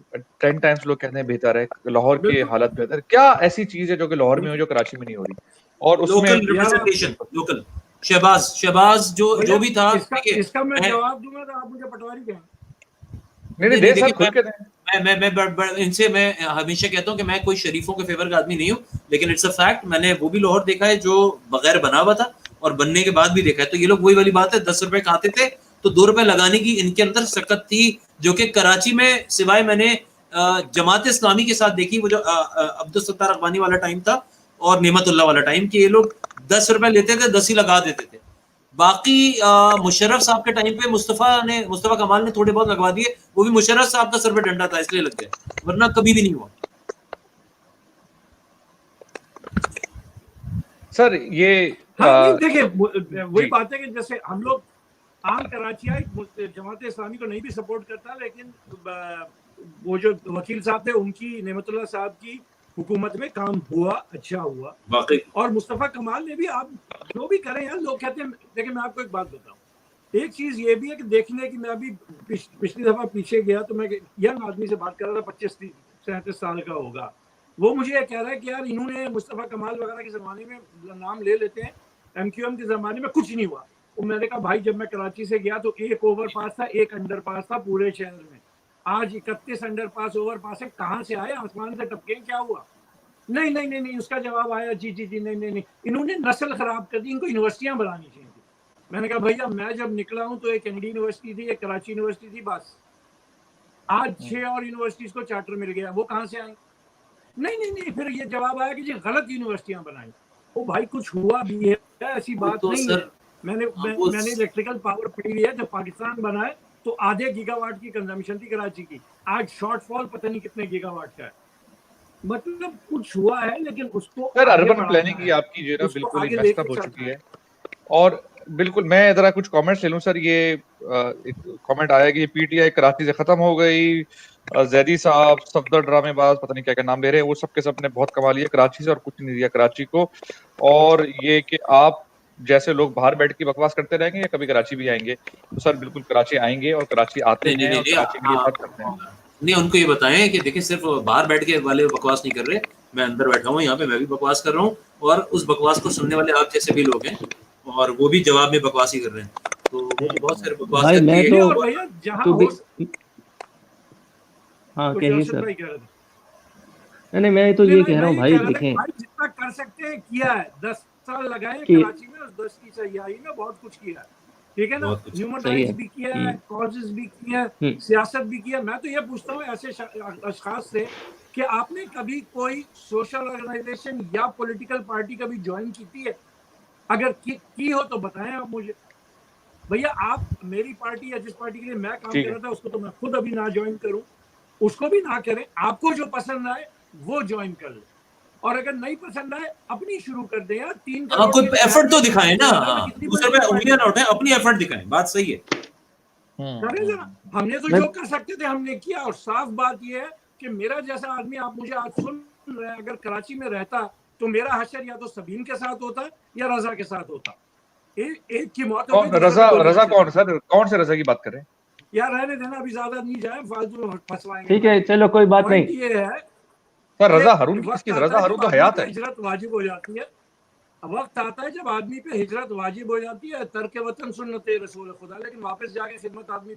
Speaker 1: 10 टाइम्स लोग कहते हैं बेहतर है, लाहौर की
Speaker 4: बिल्कुल
Speaker 1: हालत बेहतर है। क्या ऐसी चीज है जो कि लाहौर में हो जो कराची में नहीं हो रही? और उसमें
Speaker 2: लोकल
Speaker 4: यार आप
Speaker 2: रिप्रेजेंटेशन, लोकल शहबाज जो
Speaker 4: भैया,
Speaker 2: भी था,
Speaker 4: इसका
Speaker 2: देखिए
Speaker 4: इसका मैं
Speaker 2: मैं
Speaker 4: जवाब दूंगा तो आप मुझे पटवारी कहें।
Speaker 1: नहीं नहीं
Speaker 2: नहीं
Speaker 1: दे
Speaker 2: नहीं,
Speaker 1: सर,
Speaker 2: देखिए
Speaker 1: खुल के दें।
Speaker 2: इनसे मैं हमेशा कहता हूँ कि मैं कोई शरीफों के फेवर का आदमी नहीं हूँ, लेकिन इट्स अ फैक्ट, मैंने वो भी लाहौर देखा है जो बगैर बना हुआ था और बनने के बाद भी देखा है। तो ये लोग वही वाली बात है, 10 रुपए खाते थे तो 2 रुपए लगाने की इनके अंदर सकत थी, जो कि कराची में सिवाय मैंने जमात इस्लामी के साथ देखी, वो जो अब्दुल सत्तार अखबानी वाला टाइम था और नेमतुल्लाह वाला टाइम, कि ये लोग 10 रुपए लेते थे, 10 ही लगा देते थे। बाकी मुशर्रफ साहब के टाइम पे मुस्तफा कमाल ने थोड़े बहुत लगवा दिए, वो भी मुशर्रफ साहब का सर पे डंडा था इसलिए लग गए, वरना कभी भी नहीं हुआ।
Speaker 1: सर ये
Speaker 4: हाँ नहीं
Speaker 1: आ,
Speaker 4: देखिए, वही
Speaker 1: जी
Speaker 4: बात है कि जैसे हम लोग आम कराचियाई जमात इस्लामी को नहीं भी सपोर्ट करता, लेकिन वो जो वकील साहब थे उनकी, नेमतुल्लाह साहब की हुकूमत में काम हुआ, अच्छा हुआ।
Speaker 2: वाकई
Speaker 4: और मुस्तफा कमाल ने भी, आप जो भी करें यार, लोग कहते हैं। देखिए मैं आपको एक बात बताऊं, एक चीज ये भी है कि देखने की, मैं अभी पिछली दफा पीछे गया तो मैं यंग आदमी से बात कर रहा था, 25-37 साल का होगा। वो मुझे कह रहा है कि यार इन्होंने मुस्तफा कमाल वगैरह के जमाने में नाम ले लेते हैं, एमक्यूएम के जमाने में कुछ नहीं हुआ। तो मैंने कहा भाई, जब मैं कराची से गया तो एक ओवरपास था, एक अंडरपास था पूरे शहर में। आज 31 अंडरपास ओवरपास है, कहाँ से आए? आसमान से टपके? क्या हुआ? नहीं नहीं नहीं नहीं, उसका जवाब आया जी जी जी, नहीं नहीं नहीं, इन्होंने नस्ल खराब कर दी, इनको यूनिवर्सिटियां बनानी चाहिए थी। मैंने कहा भैया, मैं जब निकला हूं तो एक एनडी यूनिवर्सिटी थी, एक कराची यूनिवर्सिटी थी, बस। आज 6 और यूनिवर्सिटीज को चार्टर मिल गया, वो कहां से आई? नहीं नहीं नहीं, फिर ये जवाब आया कि जी गलत यूनिवर्सिटियां बनाई। ओ भाई, कुछ हुआ भी है, ऐसी
Speaker 2: वो
Speaker 4: बात
Speaker 2: तो
Speaker 4: नहीं है।
Speaker 2: सर
Speaker 4: मैंने इलेक्ट्रिकल पावर पढ़ी है, जब पाकिस्तान बना है तो आधे गीगावाट की कंजम्पशन थी कराची की, आज शॉर्टफॉल पता नहीं कितने गीगावाट का है। मतलब कुछ हुआ है, लेकिन उसको
Speaker 1: सर
Speaker 4: आगे
Speaker 1: अर्बन
Speaker 4: बढ़ाना
Speaker 1: प्लानिंग की
Speaker 4: है,
Speaker 1: आपकी जो है ना
Speaker 4: उसको
Speaker 1: बिल्कुल ही
Speaker 4: आगे
Speaker 1: मेस्ड
Speaker 4: लेके
Speaker 1: अप हो
Speaker 4: चलना
Speaker 1: चुकी
Speaker 4: है।
Speaker 1: है। और बिल्कुल मैं जरा कुछ कमेंट्स ले लूं सर। ये एक कमेंट आया कि ये पीटीआई कराची से खत्म हो गई, जैदी साहब सफदर ड्रामेबाज, पता नहीं क्या क्या नाम ले रहे हैं, वो सब के सब ने बहुत कमा लिया कराची से और कुछ नहीं दिया कराची को। और ये कि आप जैसे लोग बाहर बैठ के बकवास करते रहेंगे या कभी कराची भी आएंगे? तो सर बिल्कुल कराची आएंगे और कराची आते
Speaker 2: नहीं नहीं
Speaker 1: हैं
Speaker 2: नहीं
Speaker 1: और
Speaker 2: नहीं,
Speaker 1: कराची के लिए बात करते हैं।
Speaker 2: नहीं, उनको ये बताएं कि देखिए सिर्फ बाहर बैठ के वाले बकवास नहीं कर रहे, मैं अंदर बैठा हूँ यहाँ पे, मैं भी बकवास कर रहा हूँ, और उस बकवास को सुनने वाले आप जैसे भी लोग हैं, और वो भी जवाब में बकवास ही कर रहे हैं। तो वो तो बहुत सारे बकवास
Speaker 3: भाई मैं
Speaker 2: करके
Speaker 4: नहीं,
Speaker 3: तो
Speaker 4: और भैया जहां
Speaker 3: टू बी
Speaker 4: हो,
Speaker 3: हाँ
Speaker 4: कुछ
Speaker 3: कहिए
Speaker 4: अर्शद
Speaker 3: सर।
Speaker 4: भाई कह रहे थे।
Speaker 3: नहीं मैं तो
Speaker 4: नहीं
Speaker 3: ये
Speaker 4: नहीं,
Speaker 3: कह रहा
Speaker 4: मैं
Speaker 3: हूँ
Speaker 4: ये
Speaker 3: भाई,
Speaker 4: कह रहा था कि
Speaker 3: देखें
Speaker 4: भाई जितना कर सकते हैं किया है, 10 साल लगाए हैं
Speaker 3: कि
Speaker 4: कराची में, उस 10 की सयाही में बहुत कुछ किया है, ठीक है ना?
Speaker 2: बहुत कुछ।
Speaker 4: ह्यूमन
Speaker 3: सही
Speaker 4: राइट्स
Speaker 3: है।
Speaker 4: भी किया है, कॉजेज भी किया है,
Speaker 3: हम्म।
Speaker 4: सियासत भी किया। मैं तो ये पूछता हूँ ऐसे अशखास से कि आपने कभी कोई सोशल ऑर्गेनाइजेशन या पॉलिटिकल पार्टी कभी ज्वाइन की है? अगर की हो तो बताएं आप मुझे। भैया आप मेरी पार्टी या जिस पार्टी के लिए मैं काम
Speaker 1: ठीक
Speaker 4: कर
Speaker 1: है।
Speaker 4: रहा था उसको तो मैं खुद अभी ना ज्वाइन करूं, उसको भी ना करें, आपको जो पसंद आए वो ज्वाइन कर ले, और अगर नहीं पसंद आए अपनी शुरू कर दे यार। 3
Speaker 2: हाँ,
Speaker 4: करोड़
Speaker 2: कोई
Speaker 4: के
Speaker 2: एफर्ट तो
Speaker 4: शहर में
Speaker 2: दिखाएं ना।
Speaker 4: इंडिया में
Speaker 2: हाँ,
Speaker 4: कितनी
Speaker 2: दूसरे
Speaker 4: बड़ी
Speaker 2: पे
Speaker 4: पार्टी
Speaker 2: उंगलियां ना
Speaker 4: है,
Speaker 2: उठाएं, अपनी एफर्ट दिखाएं, बात सही है।
Speaker 4: करें जरा। हमने तो
Speaker 3: मैं-
Speaker 4: जो कर सकते थे हमने किया, और साफ बात यह है कि मेरा जैसा आदमी, आप मुझे आज सुन रहे हैं, अगर कराची में रहता तो मेरा हशर या तो सबीन के साथ होता या रजा के साथ होता। एक की मौत हो गई,
Speaker 1: कौन
Speaker 4: दूसरे
Speaker 1: रजा?
Speaker 4: पे गोली
Speaker 1: रजा
Speaker 4: चली।
Speaker 1: कौन सर? कौन से रजा की बात कर रहे हैं?
Speaker 4: यार रहने देना, अभी ज्यादा नहीं जाए, फालतू फंसवाएंगे।
Speaker 3: ठीक है, चलो कोई बात
Speaker 4: पॉइंट
Speaker 3: नहीं।
Speaker 4: ये है
Speaker 1: सर रजा
Speaker 4: कि
Speaker 1: हारून
Speaker 4: वक्त
Speaker 1: किसकी?
Speaker 4: आता
Speaker 1: रजा
Speaker 4: है
Speaker 1: हारून
Speaker 4: जब
Speaker 1: तो
Speaker 4: आदमी
Speaker 1: हयात
Speaker 4: पे
Speaker 1: है।
Speaker 4: हिजरत वाजिब हो जाती है, वक्त आता है जब आदमी पे हिजरत वाजिब हो जाती है, तर्क वतन सुन्नत रसूल खुदा, लेकिन वापस जाके खिदमत आदमी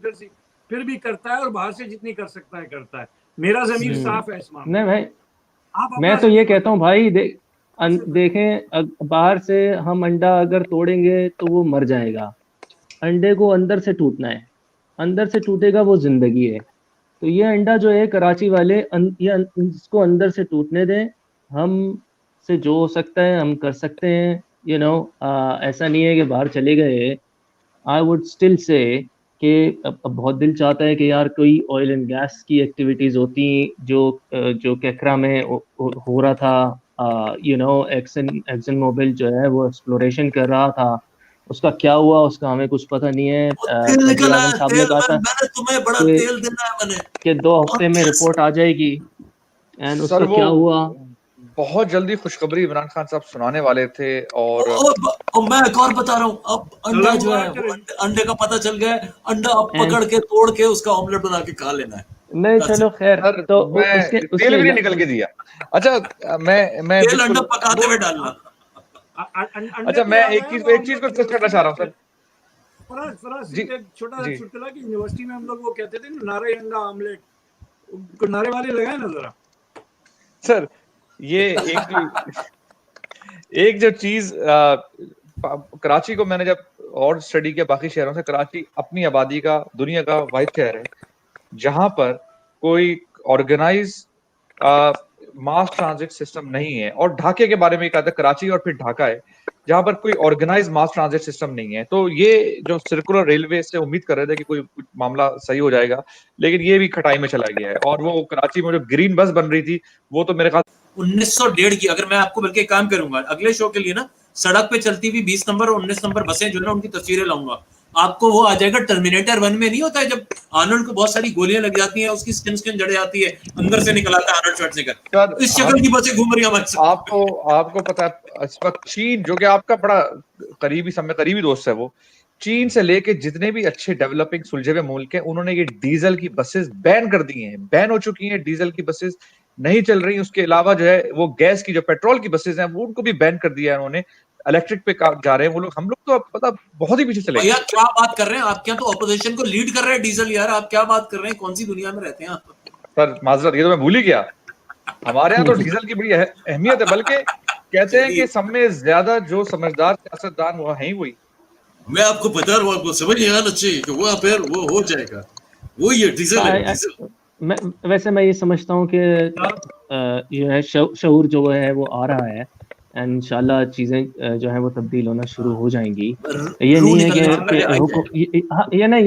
Speaker 4: फिर भी करता है, और बाहर से जितनी कर सकता है करता है। मेरा जमीर साफ है इस मामले
Speaker 3: नहीं
Speaker 4: में।
Speaker 3: भाई,
Speaker 4: आप अपना
Speaker 3: मैं तो ये
Speaker 4: जमीर
Speaker 3: कहता हूँ भाई,
Speaker 4: बताइए।
Speaker 3: देखें, बाहर से हम अंडा अगर तोड़ेंगे तो वो मर जाएगा। अंडे को अंदर से टूटना है, अंदर से टूटेगा वो जिंदगी है। तो ये अंडा जो है कराची वाले इसको अंदर से टूटने दें। हम से जो हो सकता है हम कर सकते हैं, ऐसा नहीं है कि बाहर चले गए। आई वुड स्टिल से कि अब बहुत दिल चाहता है कि यार कोई ऑयल एंड गैस की एक्टिविटीज होती जो कैकरा में हो रहा था। एक्सन मोबिल जो है वो एक्सप्लोरेशन कर रहा था, उसका क्या हुआ उसका हमें कुछ पता नहीं है।
Speaker 2: तेल
Speaker 3: फजल
Speaker 2: निकल
Speaker 3: आलम
Speaker 2: आया,
Speaker 3: साहब ने
Speaker 2: तेल।
Speaker 3: कहा था
Speaker 2: मैंने तुम्हें बड़ा
Speaker 3: कि
Speaker 2: तेल देना है मैंने।
Speaker 3: कि 2 हफ्ते
Speaker 2: और
Speaker 3: में
Speaker 2: कैसे?
Speaker 3: रिपोर्ट आ जाएगी, एंड
Speaker 1: सर
Speaker 3: उसका
Speaker 1: वो
Speaker 3: क्या हुआ?
Speaker 1: बहुत जल्दी खुशखबरी इमरान खान साहब सुनाने वाले थे, और
Speaker 2: मैं एक और बता रहा हूँ, अब अंडा जो है वो अंडे का पता चल गया है। अंडा अब
Speaker 3: एंड
Speaker 2: पकड़ के तोड़ के उसका ऑमलेट बना के खा लेना है।
Speaker 3: नहीं,
Speaker 2: That's
Speaker 3: चलो
Speaker 2: it।
Speaker 3: खैर,
Speaker 1: सर
Speaker 3: तो उसके
Speaker 1: मैं तेल
Speaker 3: उसके
Speaker 1: भी नहीं निकल के दिया। अच्छा मैं
Speaker 2: तेल अंडा
Speaker 1: बिल्कुल
Speaker 2: पकाते हुए डालना।
Speaker 4: अंडे
Speaker 1: अच्छा,
Speaker 4: पे
Speaker 1: मैं
Speaker 4: याद
Speaker 1: एक
Speaker 4: आया
Speaker 1: चीज
Speaker 4: वो
Speaker 1: एक
Speaker 4: हम
Speaker 1: चीज
Speaker 4: लोग
Speaker 1: को स्ट्रेस करना चाह रहा हूँ सर।
Speaker 4: फराज
Speaker 1: जी
Speaker 4: एक छोटा सा
Speaker 1: जी
Speaker 4: चुटकुला कि यूनिवर्सिटी में हम लोग वो कहते थे ना, नारे अंडा आमलेट, को नारे वाले लगाए ना जरा।
Speaker 1: सर, ये एक जो चीज कराची को मैंने जब और स्टडी किया बाकी शहरों से, कराची अपनी आबादी का दुनिया का वाहिद शहर है जहां पर कोई ऑर्गेनाइज मास ट्रांजिट सिस्टम नहीं है। और ढाके के बारे में कहा था, कराची और फिर ढाका है जहां पर कोई ऑर्गेनाइज मास ट्रांजिट सिस्टम नहीं है। तो ये जो सर्कुलर रेलवे से उम्मीद कर रहे थे कि कोई मामला सही हो जाएगा, लेकिन ये भी खटाई में चला गया है। और वो कराची में जो ग्रीन बस बन रही थी वो तो मेरे ख्याल
Speaker 2: 1901 की, अगर मैं आपको बल्कि एक काम करूंगा अगले शो के लिए ना, सड़क पे चलती हुई 20 नंबर और 19 नंबर बसें जो है ना, उनकी तस्वीरें लाऊंगा आपको। वो आ जाएगा टर्मिनेटर 1 में नहीं होता है जब आर्नल्ड को बहुत सारी गोलियां लग जाती हैं, उसकी स्किन जड़ जाती है, अंदर से निकल आता है आर्नल्ड श्वार्ज़नेगर। इस शक्ल की बसें घूम रही है हमारे साथ।
Speaker 1: आपको पता है इस वक्त चीन, जो कि आपका बड़ा करीबी दोस्त है, वो चीन से लेके जितने भी अच्छे डेवलपिंग सुलझे हुए मुल्क हैं, उन्होंने ये डीजल की बसेस बैन कर दी हैं, बैन हो चुकी हैं, डीजल की बसेस नहीं चल रही। उसके अलावा जो है वो गैस की जो पेट्रोल की बसेस हैं वो उनको भी बैन कर दिया है उन्होंने, इलेक्ट्रिक पे जा रहे हैं वो लोग। हम लोग तो अब पता बहुत ही पीछे चले गए।
Speaker 2: भैया क्या बात कर रहे हैं आप? क्या तो ऑपोजिशन को लीड कर रहे हैं डीजल यार, आप क्या बात कर रहे हैं? कौन सी दुनिया में रहते हैं आप?
Speaker 1: सर माजरत, ये तो मैं भूल ही गया। हमारे यहाँ तो डीजल की बड़ी अहमियत है, बल्कि कहते हैं कि सब में ज्यादा जो समझदार सियासतदान वो है ही वही।
Speaker 2: मैं आपको बता रहा हूँ, आपको समझ नहीं आना चाहिए कि वहां पर वो हो जाएगा, वो ये डीजल है, डीजल।
Speaker 3: वैसे मैं ये समझता हूँ कि ये है शऊर जो है वो आ रहा है, एंड इंशाल्लाह चीज़ें जो है वो तब्दील होना शुरू हो जाएंगी। ये नहीं है कि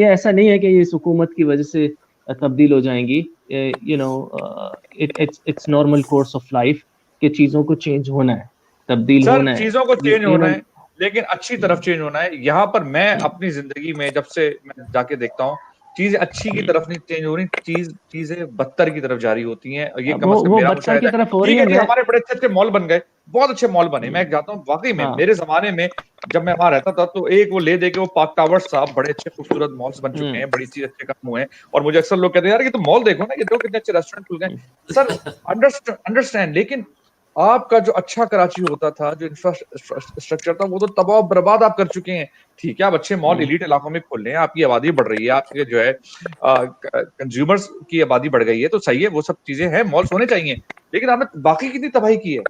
Speaker 3: ये ऐसा नहीं है कि ये इस हुकूमत की वजह से तब्दील हो जाएंगी। It's normal course of life कि चीज़ों को चेंज होना है, तब्दील
Speaker 1: सर
Speaker 3: होना है,
Speaker 1: चीजों को चेंज होना है, लेकिन अच्छी तरफ चेंज होना है। यहाँ पर मैं अपनी जिंदगी में जब से मैं जाके देखता हूँ, चीजें अच्छी की तरफ नहीं चेंज हो रही, चीजें बदतर की तरफ जारी होती हैं। ये कम से कम मेरा मुशाहिदा है। ठीक है जी, हमारे बड़े अच्छे मॉल बन गए, बहुत अच्छे मॉल बने। मैं जाता हूँ वाकई में, मेरे जमाने में जब मैं वहां रहता था तो एक वो ले दे के वो पार्क टावर्स साहब, बड़े अच्छे खूबसूरत मॉल्स बन चुके हैं, बड़ी चीज अच्छे काम हुए हैं। और मुझे अक्सर लोग कहते हैं यार ये तो मॉल देखो ना, ये देखो कितने अच्छे रेस्टोरेंट खुल गए। सर अंडरस्टैंड, लेकिन आपका जो अच्छा कराची होता था, जो इंफ्रास्ट्रक्चर था, वो तो तबाह बर्बाद आप कर चुके हैं। ठीक है, आप अच्छे मॉल एलीट इलाकों में खोल रहे हैं, आपकी आबादी बढ़ रही है, आपके जो है कंज्यूमर्स की आबादी बढ़ गई है, तो सही है, वो सब चीजें हैं, मॉल्स होने चाहिए, लेकिन आपने बाकी कितनी तबाही की है।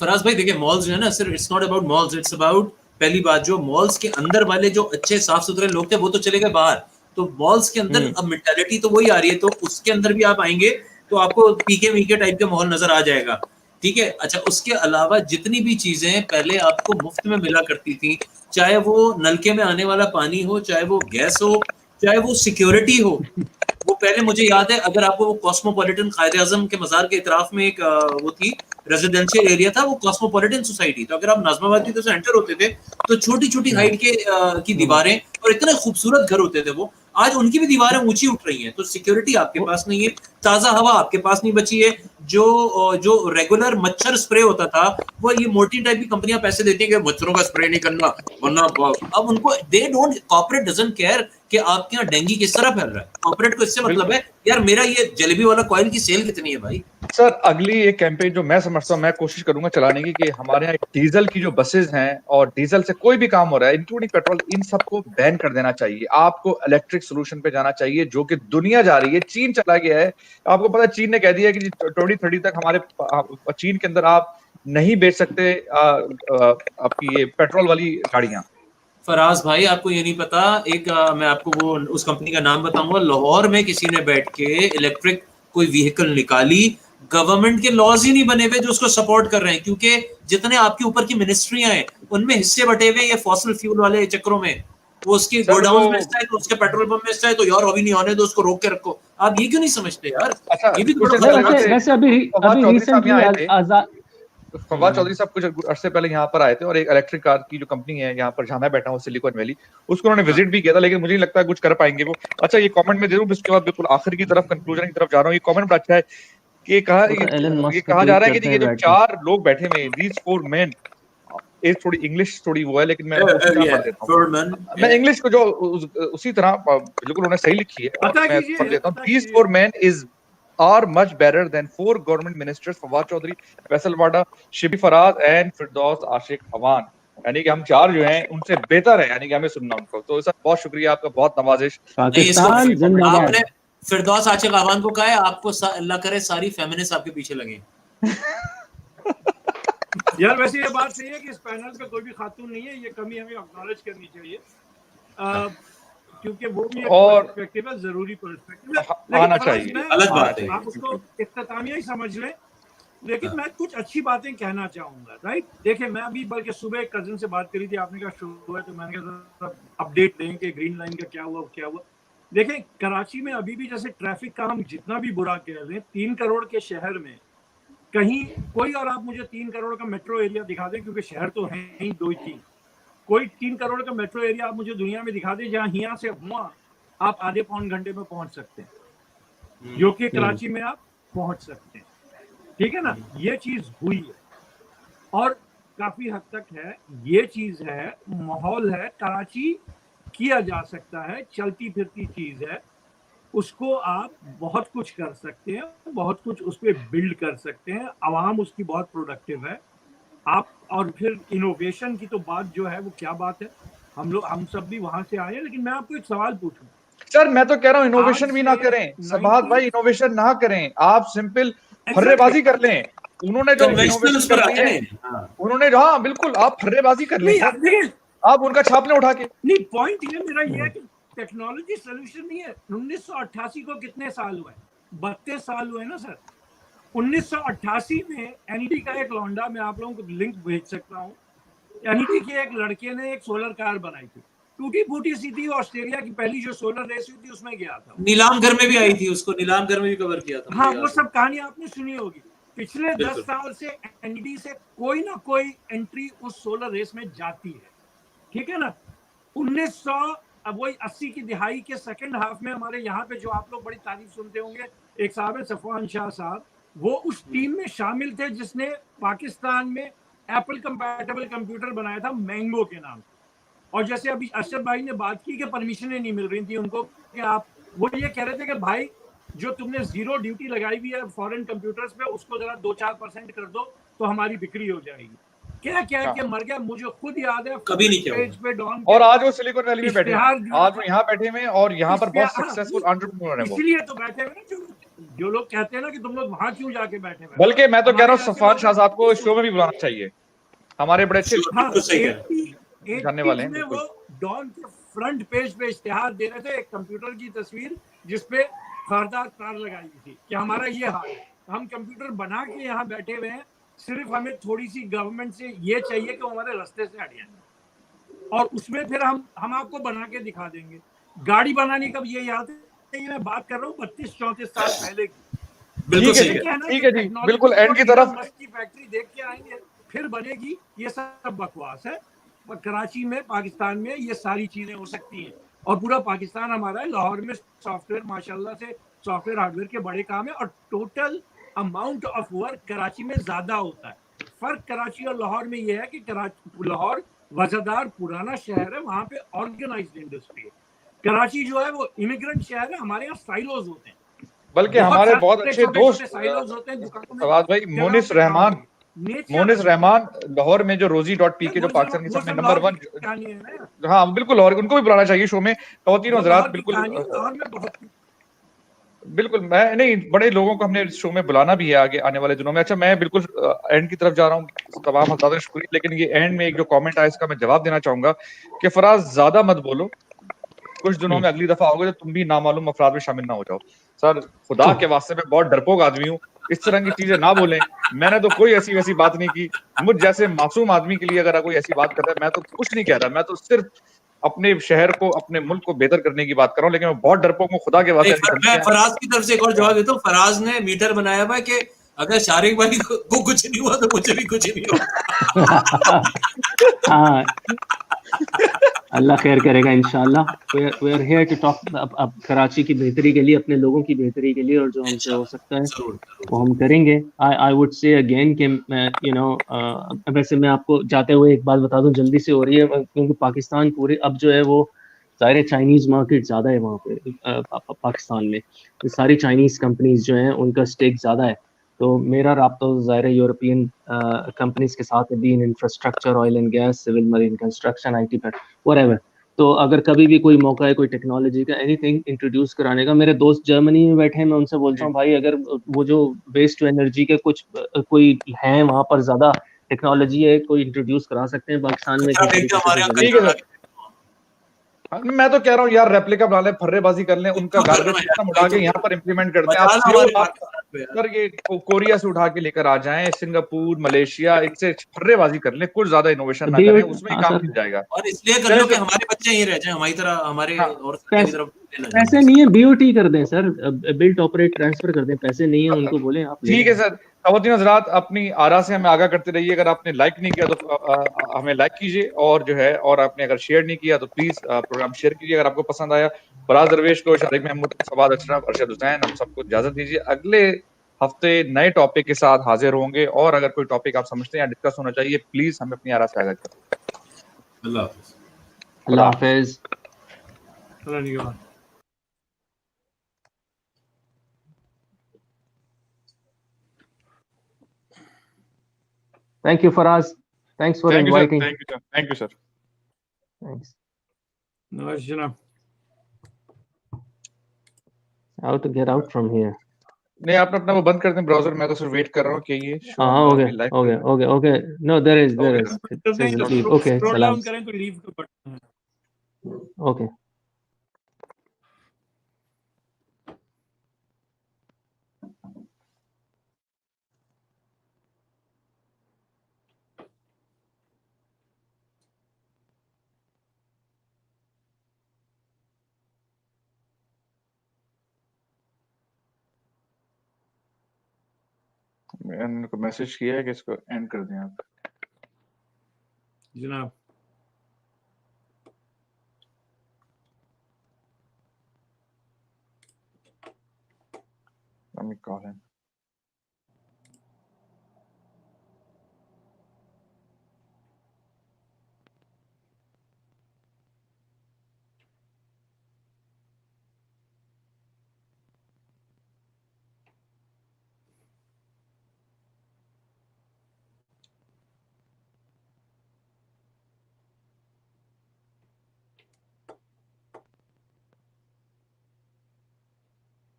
Speaker 2: फराज भाई देखिए, मॉल्स जो है ना, सिर्फ it's not about malls, it's about, पहली बात जो मॉल्स के अंदर वाले जो अच्छे साफ सुथरे लोग थे वो तो चले गए बाहर, तो मॉल्स के अंदर अब मेंटालिटी तो वही आ रही है, तो उसके अंदर भी आप आएंगे तो आपको पीके वीके टाइप का माहौल नजर आ जाएगा। ठीक है। अच्छा, उसके अलावा जितनी भी चीजें पहले आपको मुफ्त में मिला करती थी, चाहे वो नलके में आने वाला पानी हो, चाहे वो गैस हो, चाहे वो सिक्योरिटी हो, वो पहले मुझे याद है, अगर आपको वो कॉस्मोपॉलिटन कायदे आजम के मजार के इतराफ में एक वो थी रेजिडेंशियल एरिया था, वो कॉस्मोपॉलिटन सोसाइटी। तो अगर आप नाजमाबाद की तरफ से एंटर होते थे तो छोटी छोटी हाइट के की दीवारें और इतने खूबसूरत घर होते थे वो। आज उनकी भी दीवारें ऊंची उठ रही हैं, तो सिक्योरिटी आपके पास नहीं है, ताजा हवा आपके पास नहीं बची है। जो रेगुलर मच्छर स्प्रे होता था, वो ये मोटी टाइप की कंपनियां पैसे देती हैं कि मच्छरों का स्प्रे नहीं करना वरना अब उनको they don't corporate doesn't care कि आपके यहाँ डेंगू किस तरह फैल रहा है। कॉर्पोरेट को इससे मतलब है यार मेरा ये जलेबी वाला कॉइल की सेल कितनी है भाई।
Speaker 1: सर अगली एक कैंपेन जो मैं समझता हूँ, मैं कोशिश करूंगा चलाने की, कि हमारे यहाँ डीजल की जो बसेस हैं और डीजल से कोई भी काम हो रहा है इंक्लूडिंग पेट्रोल, इन सबको बैन कर देना चाहिए। आपको इलेक्ट्रिक सोल्यूशन पे जाना चाहिए, जो कि दुनिया जा रही है। चीन चला गया है, आपको पता है चीन ने कह दिया है कि 2030 तक हमारे चीन के अंदर आप नहीं बेच सकते आपकी ये पेट्रोल वाली गाड़ियां।
Speaker 2: फराज भाई, आपको ये नहीं पता, एक मैं आपको वो उस कंपनी का नाम बताऊंगा, लाहौर में किसी ने बैठ के इलेक्ट्रिक कोई व्हीकल निकाली, गवर्नमेंट के लॉज ही नहीं बने हुए जो उसको सपोर्ट कर रहे हैं, क्योंकि जितने आपके ऊपर की मिनिस्ट्रियां हैं उनमें हिस्से बटे हुए ये फॉसिल फ्यूल वाले चक्रों में। वो उसके गोडाउन में हिस्सा है तो उसके पेट्रोल पंप में हिस्सा है, तो यार अभी नहीं आने दो, उसको रोक के रखो। आप ये क्यों नहीं समझते यार?
Speaker 1: अच्छा,
Speaker 2: ये भी तो
Speaker 1: कुछ
Speaker 2: बड़ा
Speaker 1: दिन पहले
Speaker 3: वैसे अभी
Speaker 1: फवाद चौधरी साहब
Speaker 3: रिसेंटली
Speaker 1: यहाँ आए थे।
Speaker 3: आजाद
Speaker 1: फवाद चौधरी साहब कुछ अरसे पहले यहाँ पर आए थे, और एक इलेक्ट्रिक कार की जो कंपनी है यहाँ पर, जहाँ मैं बैठा हूँ सिलिकॉन वैली, उसको उन्होंने विजिट भी किया था, लेकिन मुझे नहीं लगता कुछ कर पाएंगे वो। अच्छा, ये कमेंट में जरूर, इसके बाद बिल्कुल आखिर की तरफ, कंक्लूजन की तरफ जा रहा हूँ। ये कमेंट बड़ा अच्छा है कि
Speaker 3: वो तो एलन
Speaker 1: ये
Speaker 3: मस्क
Speaker 1: कहा जा
Speaker 3: ट्वीट
Speaker 1: रहा है
Speaker 3: करते
Speaker 1: कि ये
Speaker 3: हैं
Speaker 1: जो
Speaker 3: बैठ के।
Speaker 1: 4 लोग बैठे हुए हैं, these 4 men, एक थोड़ी इंग्लिश थोड़ी वो है, लेकिन मैं उसी तरह पढ़ देता हूँ। मैं इंग्लिश को जो उसी तरह बिल्कुल उन्होंने सही लिखी है, और मैं पढ़ देता हूँ। These 4 men are much better than 4 government ministers, Fawad Chaudhry, Faisal Vawda, Shibli Faraz and Firdous Ashiq Awan. यानी कि हम 4 जो हैं उनसे बेहतर है, यानी कि हमें सुनना उनको। तो सर बहुत शुक्रिया आपका, बहुत नवाजिश।
Speaker 3: पाकिस्तान जिंदाबाद।
Speaker 2: आपने फिरदौस आशिक अवान को कहा है, आपको अल्लाह करे सारी फेमिनिस्ट आपके पीछे लगे।
Speaker 4: यार वैसे ये बात सही है कि इस पैनल पे कोई भी खातून नहीं है, ये कमी हमें एक्नॉलेज करनी चाहिए, क्योंकि वो भी एक पर्सपेक्टिव है, जरूरी पर्सपेक्टिव है, आना चाहिए।
Speaker 2: अलग बात है,
Speaker 4: आप उसको इख्तितामिया ही समझ लें, लेकिन मैं कुछ अच्छी बातें कहना चाहूंगा। राइट, देखिए मैं अभी बल्कि सुबह कजिन से बात करी थी, आपने कहा शो है, तो मैंने कहा अपडेट दें कि ग्रीन लाइन का क्या हुआ। देखें, कराची में अभी भी जैसे ट्रैफिक का हम जितना भी बुरा कह लें, 3 करोड़ के शहर में कहीं कोई, और आप मुझे 3 करोड़ का मेट्रो एरिया दिखा दें, क्योंकि शहर तो है ही 2-3, कोई 3 करोड़ का मेट्रो एरिया आप मुझे दुनिया में दिखा दें जहां यहाँ से हुआ आप आधे पौन घंटे में पहुंच सकते हैं, जो कि कराची में आप पहुंच सकते हैं। ठीक है ना, ये चीज हुई है और काफी हद तक है, ये चीज है, माहौल है, कराची किया जा सकता है, चलती फिरती चीज है, उसको आप बहुत कुछ कर सकते हैं, बहुत कुछ उस पर बिल्ड कर सकते हैं, आवाम उसकी बहुत प्रोडक्टिव है। आप और फिर इनोवेशन की तो बात जो है वो क्या बात है, हम सब भी वहां से आए हैं, लेकिन मैं आपको एक सवाल पूछूं
Speaker 1: सर, मैं तो कह रहा हूँ इनोवेशन भी ना करें सबाद भाई, इनोवेशन ना करें, आप सिंपल फर्रेबाजी कर लें। उन्होंने जो इनोवेशन कर दी है, उन्होंने, हाँ बिल्कुल, आप फर्रेबाजी कर लें, आप उनका छाप लें उठा के।
Speaker 4: नहीं, पॉइंट ये मेरा ये है कि टेक्नोलॉजी सोल्यूशन नहीं है। 1988 को कितने साल हुए? 32 साल हुए ना सर। 1988 में एनईडी का एक लौंडा, मैं आप लोगों को लिंक भेज सकता हूँ, एनईडी के एक लड़के ने एक सोलर कार बनाई थी, टूटी फूटी सी थी, ऑस्ट्रेलिया की पहली जो सोलर रेस हुई थी उसमें गया था,
Speaker 2: नीलाम घर में भी आई थी, उसको नीलाम घर में भी कवर किया था।
Speaker 4: हाँ, वो सब कहानी आपने सुनी होगी। पिछले 10 साल से एनईडी से कोई ना कोई एंट्री उस सोलर रेस में जाती है, ठीक है ना। 1900 अब वही 80 की दिहाई के सेकंड हाफ में हमारे यहाँ पे जो आप लोग बड़ी तारीफ सुनते होंगे, एक साहब है सफवान शाह साहब, वो उस टीम में शामिल थे जिसने पाकिस्तान में एप्पल कंपैटिबल कंप्यूटर बनाया था मैंगो के नाम। और जैसे अभी अशरफ भाई ने बात की कि परमिशनें नहीं मिल रही थी उनको, कि आप, वो ये कह रहे थे कि भाई जो तुमने 0 ड्यूटी लगाई हुई है फॉरेन कंप्यूटर्स पे, उसको जरा 2-4% कर दो तो हमारी बिक्री हो जाएगी। क्या के मर गया, मुझे खुद याद है,
Speaker 2: कभी नहीं किया
Speaker 4: पेज पे डॉन,
Speaker 1: और आज वो सिलिकॉन वैली में बैठे हैं, आज वो यहाँ बैठे हुए हैं और यहाँ पर बहुत सक्सेसफुल एंटरप्रेन्योर हैं वो।
Speaker 4: इसीलिए तो बैठे हुए ना, जो लोग कहते हैं ना कि तुम लोग वहां क्यों जाके बैठे हुए।
Speaker 1: बल्कि मैं तो कह रहा हूँ सफवान शाह साहब को इस शो में भी बुलाना चाहिए, हमारे बड़े अच्छे जानने वाले हैं।
Speaker 4: वो डॉन के फ्रंट पेज पे इश्तिहार दे रहे थे, एक कंप्यूटर की तस्वीर जिसपे खारदार तार लगाई हुई थी कि हमारा ये हाल है, हम कंप्यूटर बना के यहाँ बैठे हुए हैं, सिर्फ हमें थोड़ी सी गवर्नमेंट से ये चाहिए कि वो हमारे रास्ते से हट जाए और उसमें फिर हम आपको बना के दिखा देंगे। गाड़ी बनाने का ये याद है, मैं बात कर रहा हूँ 32-34 साल पहले की।
Speaker 2: बिल्कुल सही
Speaker 1: ठीक
Speaker 2: है।
Speaker 1: है ठीक है जी, बिल्कुल एंड की तरफ।
Speaker 4: मस्क की फैक्ट्री देख के आएंगे फिर बनेगी, ये सब बकवास है। पर कराची में, पाकिस्तान में ये सारी चीजें हो सकती हैं और पूरा पाकिस्तान हमारा है। लाहौर में सॉफ्टवेयर माशाल्लाह से सॉफ्टवेयर हार्डवेयर के बड़े काम है और total amount of work Karachi में ज्यादा होता है। फर्क कराची और लाहौर में यह है कि लाहौर वजहदार पुराना शहर है, वहां पे ऑर्गेनाइज्ड इंडस्ट्री है। कराची जो है वो इमिग्रेंट शहर है, हमारे यहाँ साइलोज होते हैं,
Speaker 1: बल्कि हमारे बहुत अच्छे
Speaker 4: छोटे
Speaker 1: दोस्त
Speaker 4: साइलोज होते हैं दुकानों में,
Speaker 1: फवाद भाई,
Speaker 4: जगहों पे काम होंगे।
Speaker 1: मोनिस रहमान लाहौर में जो रोजी.pk जो पाकिस्तान की
Speaker 4: वो
Speaker 1: सबसे
Speaker 4: सब
Speaker 1: नंबर
Speaker 4: लाहौर
Speaker 1: 1।
Speaker 4: की कहानी है ना,
Speaker 1: हाँ बिल्कुल, लाहौर उनको भी बुलाना चाहिए शो में। खवातीन
Speaker 4: वो
Speaker 1: हजरात
Speaker 4: लाहौर की
Speaker 1: बिल्कुल
Speaker 4: कहानी है। लाहौर में बहुत
Speaker 1: बिल्कुल, मैं नहीं, बड़े लोगों को हमने शो में बुलाना भी है आगे आने वाले दिनों में। अच्छा, मैं बिल्कुल एंड की तरफ जा रहा हूँ। तमाम हज़रात का शुक्रिया, लेकिन ये एंड में एक जो कमेंट आया इसका मैं जवाब देना चाहूंगा कि फराज ज्यादा मत बोलो, कुछ दिनों में अगली दफा आओगे तो तुम भी नामालूम अफराद में शामिल ना हो जाओ। सर खुदा के वास्ते मैं बहुत डरपोक आदमी हूँ, इस तरह की चीजें ना बोलें। मैंने तो कोई ऐसी वैसी बात नहीं की। मुझ जैसे मासूम आदमी के लिए अगर कोई ऐसी बात कर रहा है, मैं तो कुछ नहीं कह रहा, मैं तो सिर्फ अपने शहर को, अपने मुल्क को बेहतर करने की बात कर रहा हूँ। लेकिन मैं बहुत डरपोक हूँ, खुदा के वास्ते ऐसी
Speaker 2: मैं
Speaker 1: धमकियां।
Speaker 2: फराज की तरफ से एक और जवाब देता हूँ। फराज ने मीटर बनाया हुआ है कि अगर शारिक भाई को कुछ नहीं हुआ तो मुझे भी कुछ नहीं हुआ।
Speaker 3: हाँ, अल्लाह खैर करेगा इंशाल्लाह। We are here to talk अब कराची की बेहतरी के लिए, अपने लोगों की बेहतरी के लिए, और जो हमसे हो सकता है
Speaker 2: जरूर
Speaker 3: वो हम करेंगे। आई वुड से अगेन कि यू नो, वैसे मैं आपको जाते हुए एक बात बता दूं, जल्दी से हो रही है क्योंकि पाकिस्तान पूरे अब जो है वो ज़ाहिर चाइनीज मार्केट ज़्यादा है वहाँ पे, पाकिस्तान में सारी चाइनीज कंपनीज जो हैं उनका स्टेक ज़्यादा है। तो मेरा राब्ता ज़ाहिर यूरोपियन कंपनीज के साथ है, be in infrastructure, oil and gas, civil marine construction, IT पर व्हाटएवर। तो अगर कभी भी कोई मौका है कोई टेक्नोलॉजी का एनीथिंग इंट्रोड्यूस कराने का, मेरे दोस्त जर्मनी में बैठे हैं, मैं उनसे बोलता हूँ भाई अगर वो जो वेस्ट टू एनर्जी के कुछ कोई है वहाँ पर ज्यादा टेक्नोलॉजी है, कोई इंट्रोड्यूस करा सकते हैं पाकिस्तान में, किस तरीके से
Speaker 2: हमारे
Speaker 3: तो
Speaker 2: यहाँ
Speaker 1: ठीक
Speaker 3: जरूर।
Speaker 1: है सर, मैं तो कह रहा हूँ यार, रेप्लिका बना लें, फर्रेबाजी कर लें, उनका गार्बेज सिस्टम उठा के यहाँ पर इंप्लीमेंट करते हैं। आप श्योर आप सर ये कोरिया से उठा के लेकर आ जाएं, सिंगापुर, मलेशिया, इनसे फर्रेबाजी कर लें, कुछ ज्यादा इनोवेशन ना करें, उसमें ही
Speaker 3: हाँ
Speaker 1: काम
Speaker 3: सर,
Speaker 1: मिल जाएगा।
Speaker 2: और इसलिए कर
Speaker 1: चले
Speaker 2: लो कि
Speaker 1: सर।
Speaker 2: हमारे बच्चे यहीं रह जाएं, हमारी तरह हमारे
Speaker 1: हाँ
Speaker 2: और की
Speaker 3: पैसे
Speaker 2: तरफ ले
Speaker 3: पैसे
Speaker 2: जाएं।
Speaker 3: नहीं है, BOT कर दें सर, बिल्ट ऑपरेट ट्रांसफर कर दें, पैसे नहीं है उनको बोले आप ले
Speaker 1: ठीक है
Speaker 3: लें।
Speaker 1: सर। खवातीन हजरात, अपनी आरा से हमें आगाह करते रहिए। अगर आपने लाइक नहीं किया तो हमें लाइक कीजिए, और जो है, और आपने अगर शेयर नहीं किया तो प्लीज प्रोग्राम शेयर कीजिए अगर आपको पसंद आया। फराज दरवेश को, शारिक महमूद, फवाद अशरफ, अरशद हुसैन, हम सबको इजाजत दीजिए। अगले हफ्ते नए टॉपिक के साथ हाजिर होंगे, और अगर कोई टॉपिक आप समझते हैं डिस्कस होना चाहिए, प्लीज हमें अपनी आरा से आगाह करें।
Speaker 2: अल्लाह हाफिज।
Speaker 3: अल्लाह
Speaker 1: खुदा
Speaker 3: हाफिज।
Speaker 4: चलो
Speaker 3: thank you Faraz, thanks for
Speaker 1: thank you sir,
Speaker 3: inviting.
Speaker 1: Thank you sir, thank you sir.
Speaker 3: Thanks.
Speaker 4: जनाब।
Speaker 3: How to get out from here?
Speaker 1: नहीं, आपने अपना वो बंद कर दें ब्राउजर, मैं तो सिर्फ वेट कर रहा हूँ कि ये शो
Speaker 3: हाँ,
Speaker 1: हमारा
Speaker 3: ओके
Speaker 1: अभी लाइव
Speaker 3: ओके
Speaker 1: चल
Speaker 3: okay okay, no there is
Speaker 1: रहा है।
Speaker 3: इट
Speaker 4: करते
Speaker 3: सेज
Speaker 4: हैं तो
Speaker 3: लीव, ओके
Speaker 4: स्क्रॉल
Speaker 3: सलाम,
Speaker 4: डाउन करें तो लीव का बटन है।
Speaker 3: ओके।
Speaker 1: मैंने उनको मैसेज किया है कि इसको एंड कर दें आप।
Speaker 4: जनाब
Speaker 1: Let me call him.